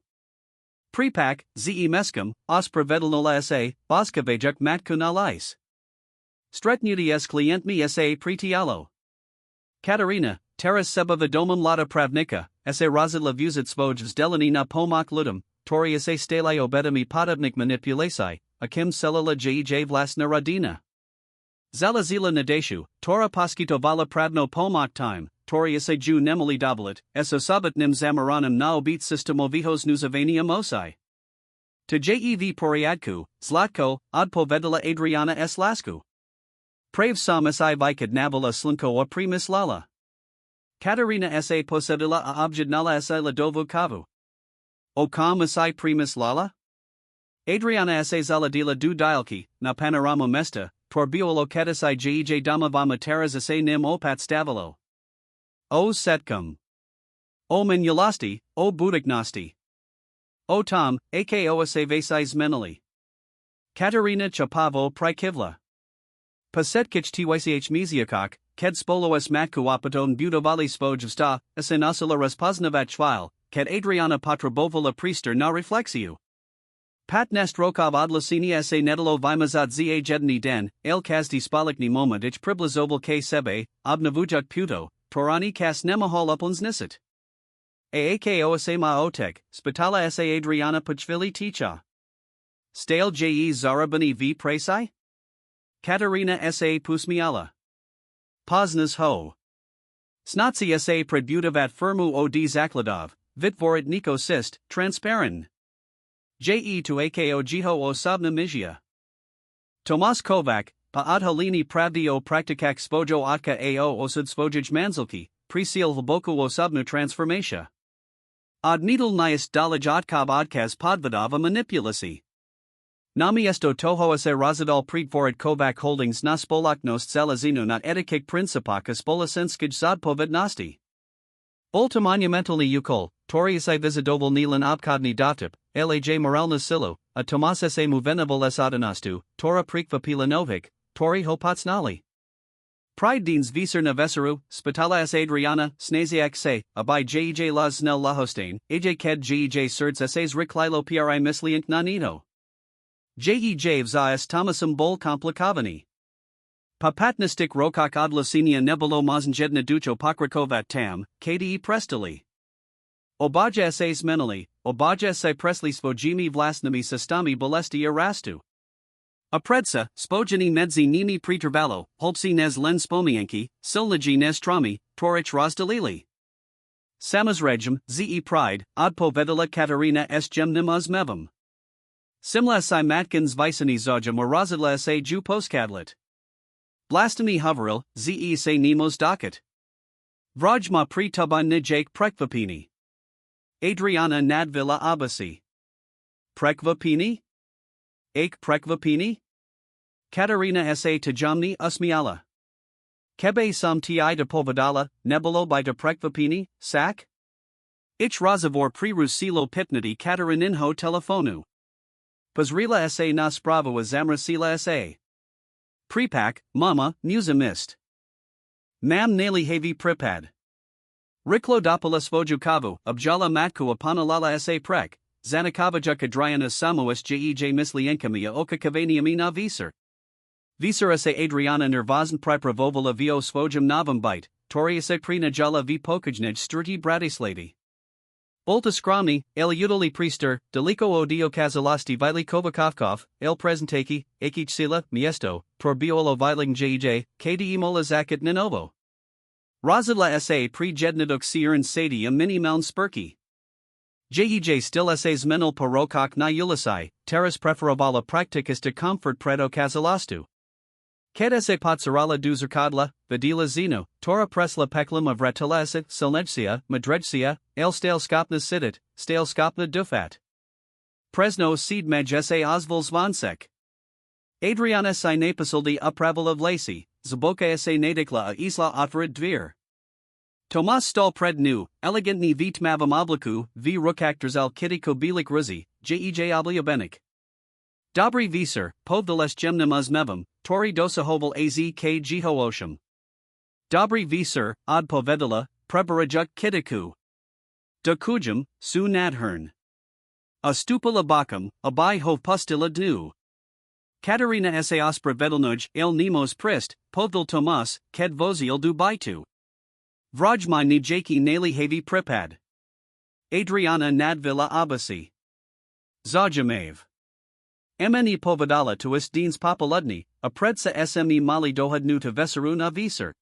Pripak, ze meskum, os prevedalnola sa, boskavejuk matkunalais. Stretnudi s klientmi sa pritialo. Katarina, teras sebavidomum lata pravnika, sa razidla vuzit svoj vzdelani na pomak ludum, tori sa stalai obedami podobnik manipulasi, akim selala jej vlastna radina. Zala zila nadeshu, Tora paskito vala pravno pomak time, Tori ju nemoli dabalit, esosabat nim zamaranam na obit systemovihos nuzavania mosai. To jev poriadku, Zlatko, odpovedala Adriana s lasku. Prav sam si vikad navala slunko o primis lala. Katarina sa posedila a objednala sa ladovu kavu. O kam si primis lala? Adriana sa zaladila du dialki, na panorama mesta, torbiolo kedasai jej damavama teras sa nim opat stavilo. O setkum. O minulasti, o budiknosti. O tom, ako sa vasais menali. Katarina Chapavo Prikivla. Pasetkich tych miziakok, ked spoloas matku opaton budovali svojvsta, asinasila raspoznavat chvile, ked Adriana Patrabovala priester na reflexiu. Pat nest rokov odlasini sa nedalo vimazat za jedni den, el kazdi spalikni momentich priblizoval k sebe, obnavujuk puto, torani kas nemahol upons nisit. Aako sa maotek, spitala sa Adriana Pachvili ticha. Stale je zarabani v presai? Katarina sa pusmiala. Poznas ho. Snatsi sa predbutavat firmu od zakladov, vitvorit niko sist, transparent. Je to ako jiho osobna mizia. Tomas Kovac, pa adhalini pravdi o praktikak svojo otka ao osud svojij manzilki, prisil hlboku osobnu transformatia. Od needle nias dalaj otkov odkaz podvodova manipulasi. Nami esto toho se razadal predvorit Kovac holdings na spolaknost zelazinu na etikik principaka spolasenskij zadpovednosti. Ultimanumentally ukol, toriasai visidoval nilan obkodni dotip, laj moralna silu, a Tomas sa muvenaval esadanastu, tora prikva pilanovic, tori hopatsnali. Pride deans visar na veseru, spitala s Adriana, snaziak se, abai jej las snel lahostain, aj ked jej surds essays riklilo pri misliant nanino. Jej vzas Thomasum bol komplikavani. Papatnistik rokok odlasinia nebolo mazenjedna ducho pokrakovat tam, kde prestali. Obaja essays menali, obaja se presli svojimi vlastnimi sistami bolesti arastu. Apredsa, spojeni medzi nimi pretervalo, holpsi nez len spomienki, silnagi nez trami, torich razdalili. Samazregem, ze pride, odpovedala Katarina s gemnimaz mevam. Simla si matkins visani zojam orazadla sa ju poskadlit. Blastani hoveril, ze se nemos docket. Vrajma pri tuban nijake prekvapini. Adriana nadvila abasi. Prekvapini? Ake prekvapini? Katarina sa tajamni usmiala. Kebe sam ti de povedala, nebolo by de prekvapini, sak? Ich razavor prerusilo pitnati Katarinho telefonu. Pozrila sa na spravo a zamrasila sa. Prepak, mama, muzamist. Mam nali hevi pripad. Riklo dopala svoju kavu, objala matku apanalala sa prek, zanakavaja kadrayana samois jej mislienkamia oka kavaniami na visar. Visar sa Adriana nervazn pripravovala vio svojum novam bite, toria se prinajala v pokajnej sturti bratislady. Ulta skramni, el udali priester, deliko odio kazalasti vili kovakovkov, el presentaki, akich sila, miesto, torbiolo viling jej, kde mola zakat ninovo. Razadla sa pre jednadok sieran sadi a mini mound spurki. Jej still essays menal porokok na ulisai, teras preferabala practicus de comfort predo kazalastu. Kedese potsarala duzerkadla, vidila zino, tora presla peklam of retelesa, silnejsia, madrejsia, el stale skopna sidit, stale skopna dufat. Presno seed mej sa osvals vansek. Adriana si napasildi upraval of lacy, zaboka sa nadikla a isla otverid dvir. Tomas stol pred nu, elegantni vit mavam obliku, v rukakters al kitiko bilik ruzi, jej obliabenik. Dobry visar, povdales gemnimaz mevam, tori dosahoval az k jihoosham. Dobry visar, od povedala, prebarajuk kitiku. Dokujam, su nadhern. A stupala bakam, abai hov pustila dnu. Katarina sa ospra vedalnuj, el nemos prist, povdal Tomas, ked vozil du baitu. Vrajmai ni jaki nali hevi pripad. Adriana nadvila abasi. Zajamav. Mni povedala tuis deans popoludni, a predsa sme mali dohad nu to veseru na visir.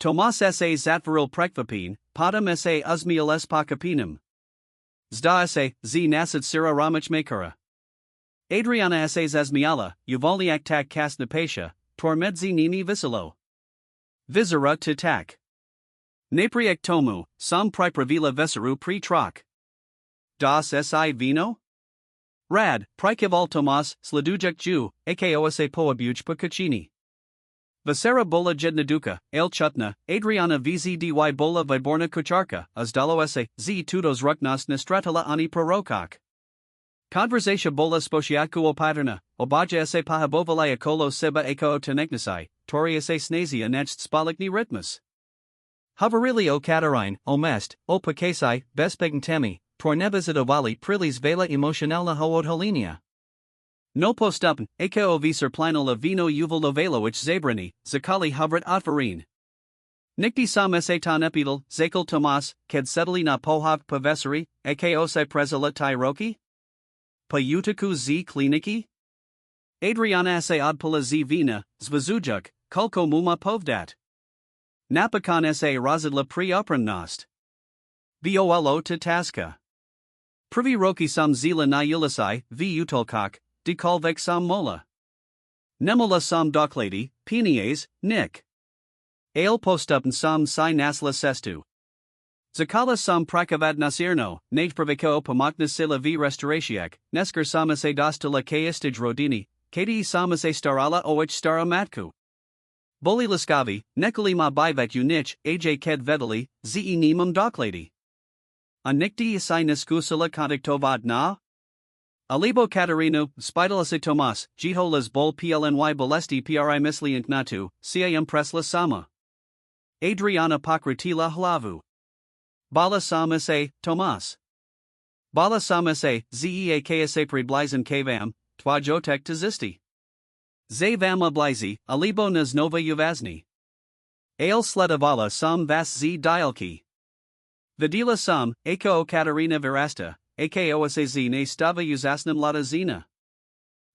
Tomas sa zatvaril prekvapin, padam sa uzmiel pakapinum. Zda sa z nasad sira ramachmakara. Adriana sa zazmiala, uvaliak tak kas napasha, tormedzi nini visilo. Visera to tak. Napriek tomu, sam pripravila veseru pri trak. Das si vino? Rad, prikeval Tomas, sledujek ju, akosa poabuj pakachini. Vasera bola jednaduka, el chutna, Adriana vzdy bola viborna kucharka, azdalo sa, z tudos ruknas nastratala ani prorokak. Conversatia bola spošiatku opatrna, obaja sa pahabovalaya kolo seba ako teneknasai, toria sa snazia necht spalikni ritmus. Havarili o Katarine, o mest, o pakasai, bespegntemi, tornebazit ovali prilis vela emocionalna hoodholinia. No postupn, ako visar planala vino uval zabrani, zakali havrat atvarin. Nikti sam tan epidal, zakal Tomas, ked setali na pohak pavesari, ako si prezala tyroki? Payutaku z kliniki? Adriana sa odpala z vina, zvazujuk, kulko muma povdat. Napakan sa razadla pri oprannost. Volo to taska. Privi roki sam zila na ulisai, v utolkak, de kalvek sam mola. Nemola sam doklady, penies, nick. Ale postupn sam si nasla sestu. Zakala sam prakavad nasirno, nate praviko pamakna sila v restoratiak, nesker samase dostala kaistij rodini, kati samase starala oich stara matku. Boli laskavi, nekali ma bivet unich, aj ked vedali, ze nemum doklady. A nikti isai neskusala kontaktovad na? Alibo Katarinu, spidalase Tomas, jiholas bol plny bolesti pri misliant natu, ciam presla sama. Adriana pakratila hlavu. Bala samase, Tomas. Bala samase, zea ksa predblizen kavam, twajotek tazisti. Zavam oblizi, alibo naznova uvazni. Ale sledavala sam vas z dialki. Vidila sam, ako Katarina virasta, ako sa ne stava uzasnam lada zina.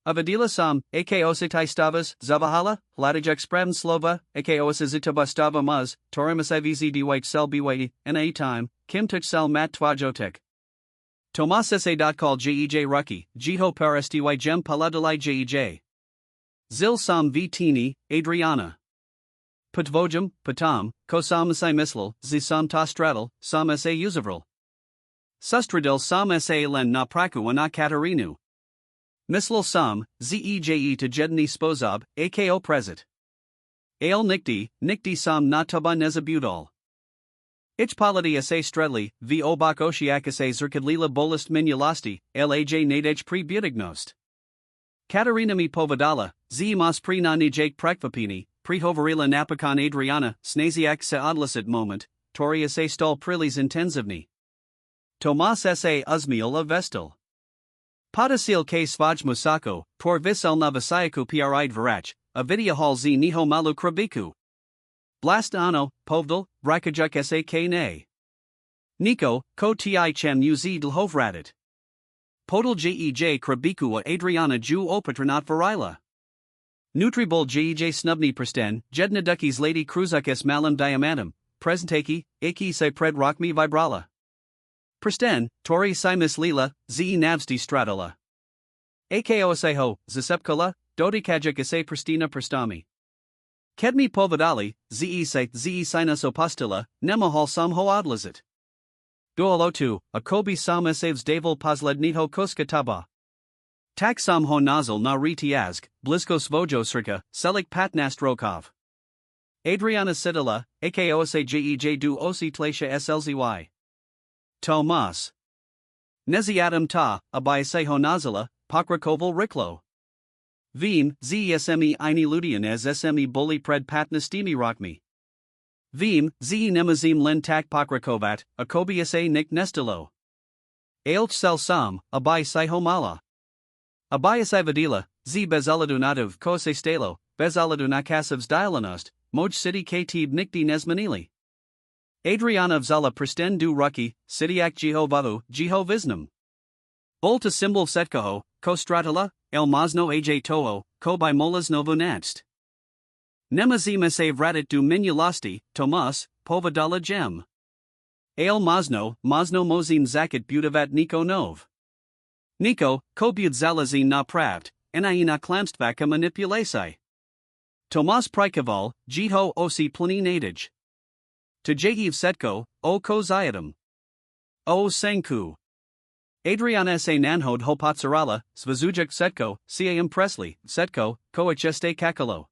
Avadila sam, ako sitai stavas, zavahala, ladijek sprem slova, ako sa zitaba stava muz, torimasivz dwight sel bwa, na time, kim tuk sel mat twajotek. Tomas sa call jej rucky, jiho paras dy gem paladalai jej. Zil sam vitini, Adriana. Patvojum, patam, ko samasai mislil, zi sam ta straddle, sam sa usavral. Sustradil sam sa len na praku na Katarinu. Mislil sam, zeje to jedni spozab, ako prezit. Ale nikti sam na tuba nezabudal. Ich paladi sa stredli, v obak oshiak sa zirkadlila bolist minulasti, laj nadej pre budignost. Katarina mi povedala, z mas pri na nijake prekvapini, prihovarila napakan Adriana, snaziak sa odlasit moment, toria sa stol prilis intenzivni. Tomas sa uzmiel a vestal. Padasil k svaj musako, tor visel na vasayaku pride virach, a vidya hall z niho malu krabiku. Blast ano, povdal, brakajuk sa k ne. Nico, ko ti chem uz dlhovradit. Podal jej krabiku a Adriana ju opatranat virila. Nutribol jej snubni presten, jedna dukis lady cruzakes malam diamantum, presentaki, aki se pred rockmi vibrala. Presten, tori simus lila, ze navsti stratala. Ako aseho, zasepkala, dodikajak ase prestina prestami. Kedmi povedali, ze sinus opostila, nemohol sam ho odlazit. Goalotu, a kobi sam asaves davil poslednito koska taba. Tak sam ho nazil na ritiazg, blisko svojo srika, selik patnast rokov. Adriana sidila, ako sa jej du osi tlasha slzy. Tomas. Neziatum ta, abai se ho nazila, pokrakoval riklo. Vim, zsme ini ludian as sme boli pred patnastimi rockmi. Vim, ze nemazim len tak pokrakovat, akobi sa nik nestilo. Ailch sel sam, abai se ho mala. Abai sa vadila, z bezaladunatov ko se stalo, bezaladunakasavs dialanost, moj city ktib nikdi nesmanili. Adriana vzala presten du rucky, sidiak jiho vavu, jiho visnum. Bolta symbol setkaho, ko stratala, el mazno aj toho, ko by molas novo nadst. Nemazima se vratit du minulosti, Tomas, povedala gem. El mazno mozim zakit budavat Niko nov. Niko, ko bud zalazin na pravd, i na klamstvaka manipulasi. Tomas prikaval, jiho osi plini nadij. To jehiv setko, o ko zayadam. O senku. Adriana se nanhod hopatsarala, svazujak setko, cam Presley, setko, koacheste kakalo.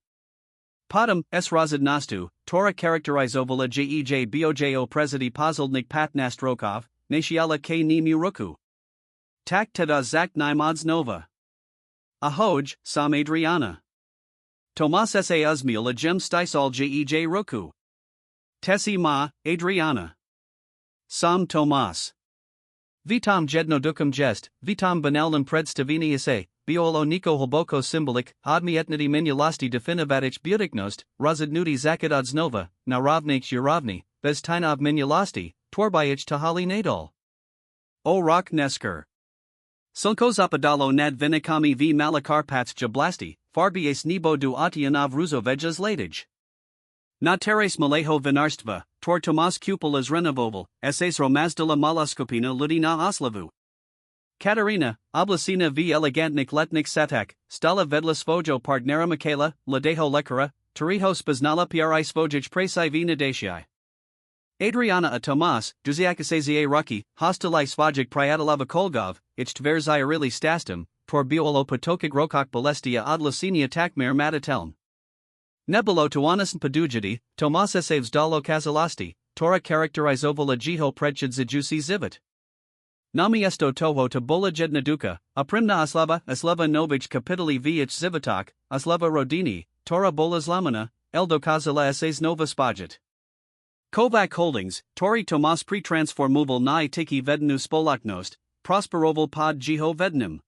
Padam, s razid nastu, Tora characterizovala jej bojo presidi pozildnik patnastrokov, nashiala k nimu ruku. Tak tada zak mods nova. Ahoj, sam Adriana. Tomas sa uzmil a gem stisal jej ruku. Tesi ma, Adriana. Sam Tomas. Vitam jedno dukum jest, vitam banalnum predstavini ise, biolo niko hlboko symbolik, odmi etnity minulosti definivadich butiknost, razid nudi zakadodz nova, naravnich uravni, bez tinov minulosti, tworbayich tahali nadal. O rock nesker. Sunko zapadalo nad vinikami v malakarpats jablasti, farbies nebo du atianov ruzovejas ladij. Na teres maleho vinarstva, twar Tomas cupolas renovoval, essays romazdala malaskopina ludina oslavu. Katarina, oblacina v elegantnik letnik satak, stala vedla svojo partnera Michaela, ladeho lekara, tariho spaznala pri svojich presai v nadashii. Adriana a Tomas, duziakasazie ruki, hostili svojig priatalava kolgov, ich tverzirili stastum, twar biolo potokig rokok bolestia odlasinia takmir matatelm. Nebolo tuanas padujidi, Tomas saves dalo kazalasti, Tora characterizovala jiho predchid zajusi zivit. Nami esto toho to bola jednaduka, aprimna aslava novich kapitali vich zivitak, aslava rodini, Tora bola zlamana, eldo kazala essays nova spajit. Kovac Holdings, Tori Tomas pre-transformoval nai tiki vednu spolaknost, prosperoval pod jiho vednim.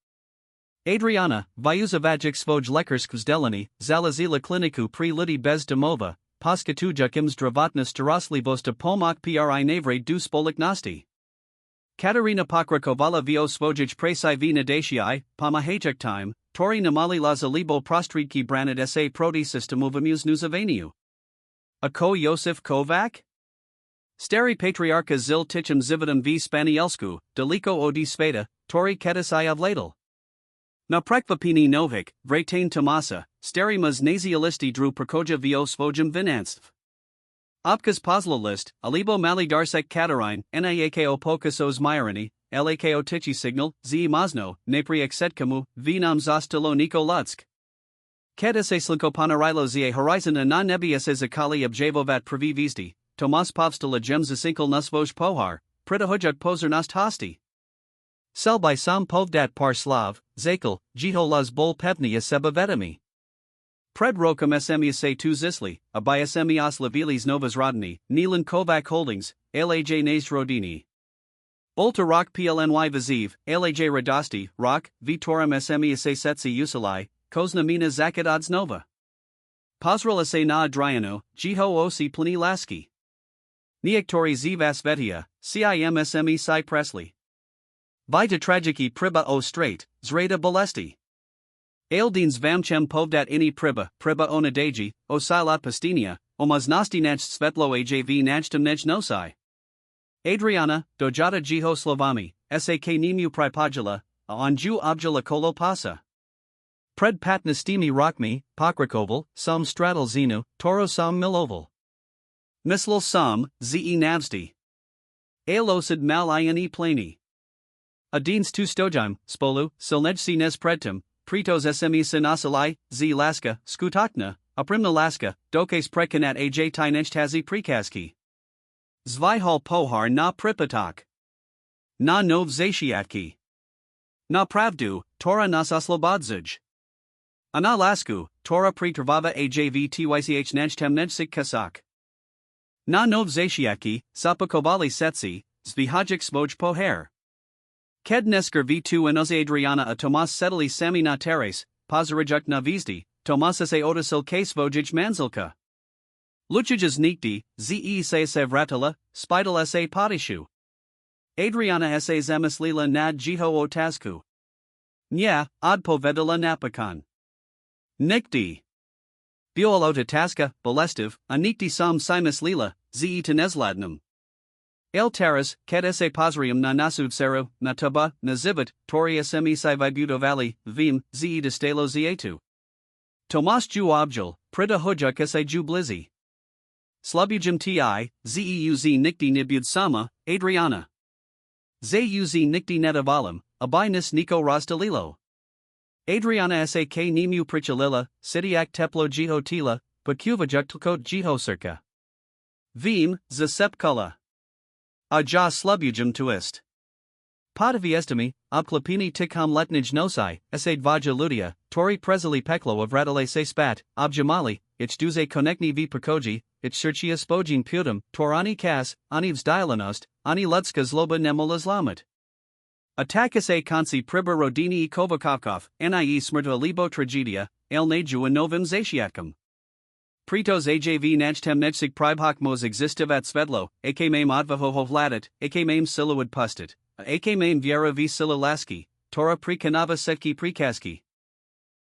Adriana, vyuzavajic svoj lekarsk vzdelani, zalazila kliniku pri lidi bez domova, poskatujakim zdravotna starostlivost pomok pri navre du spoliknosti. Katarina pokrakovala vio svojich presai v nadashii, pomahajak time, Tori namali lazalibo prostridki branid sa proti systemovamus nuzavaniu. A ko Josef Kovac? Stari patriarcha zil tichum zividum v spanielsku, deliko odi sveta, Tori ketasai avladal. Na prekvapini novik, vratain Tomasa, sterimas nazialisti dru prokoja vio svojum vinanstv. Opkas pozlo list, alibo mali darsek katarine, niako pokasos myrini, lako tichi signal, zi mazno, napri setkamu, vinam zostilo niko lutsk. Kedase slinko panarilo zie horizon a non nebiese zakali objevovat privivizdi, Tomas povstala gem zasinkal nusvoj pohar, pritahujak pozernost hosti. Sel by sam povdat par slav, zakel, jiholaz bol pevnia sebavetami. Pred rokum smi se tu zisli, a by smi oslavilis novas rodini, Nilan Kovac Holdings, LAJ Naze Rodini. Bolta rock plny viziv, LAJ Radosti, rock, Vitorum smi se setsi usalai, Kozna mina zakadodz nova. Pozrela se na Adriano, jiho osi plini laski. Niektori zivas vetia, CIMSME si Presley. Vita tragiki priba o straight, zreda bolesti. Aildins vamchem povdat ini priba onadaji, o silat pastinia, o maznosti nach svetlo ajv nachtum nej nosai. Adriana, dojata jiho slovami, sak nimu pripajala, a anju objala kolo pasa. Pred patnastimi rockmi, pokrakoval, sam straddle zinu, toro sam miloval. Mislil sam, ze navsti. Aelosid mal ini plani. Adins tu stojim, spolu, silnej si nes predtum, pritos smi sinasalai, z laska, skutakna, aprimna laska, dokes prekanat aj tinechtazi prikaski. Zvihal pohar na pripatak. Na nov zashiatki. Na pravdu, Tora nas oslobodzuj. Ana lasku, Tora pritrvava ajv tych nejtem nejsik kasak. Na nov zashiatki, sapakovali setsi, zvihajik svoj poher. Ked nesker v2 enos Adriana a Tomas setili sami na teres, pozorijuk na vizdi, Tomas se otasil ke svojij manzilka. Luchijas nikdi, ze se sevratila, spidal se potishu. Adriana sa zamislila nad jeho otázku. Nya, odpovedala napakan. Nikdy. Byla otázka, bolestiv, a nikdy som si myslila, že to nezvládnem. El taras, kad se pozriam na nasu dceru, na teba, na zibit, toria semi si vybudovali, vím, že dostalo zietu. Tomas ju obžil, prida hudja se ju blizi. Slubujum ti, zeuz nikdy nibud sama, Adriana. Zeuz nikdy nedavalim, abinis niko rostalilo. Adriana sa k nimu prichalila, sitiak teplo jiho tila, pakuvajuktlkot jiho circa. Vím, za sepkala. A ja slubujum tuist. Podaviestami, obklapini tikham letnij nosai, esade vaja ludia, tori prezili peklo of radale se spat, objamali, ich duze konekni v prakoji, ich searchia spojin putum, torani kas, anivs dialanost, ani ludska zloba nemolazlamat. Atakase konci priber rodini kovakovkov, nie smrta libo tragedia, el neju novim zasiatkam. Pritos ajv najtem nejsig pribhakmos existivat svedlo, akmame odvaho hladat, akmame siluid pustit, akmame viera v sila laski, tora prikanava setki prikaski.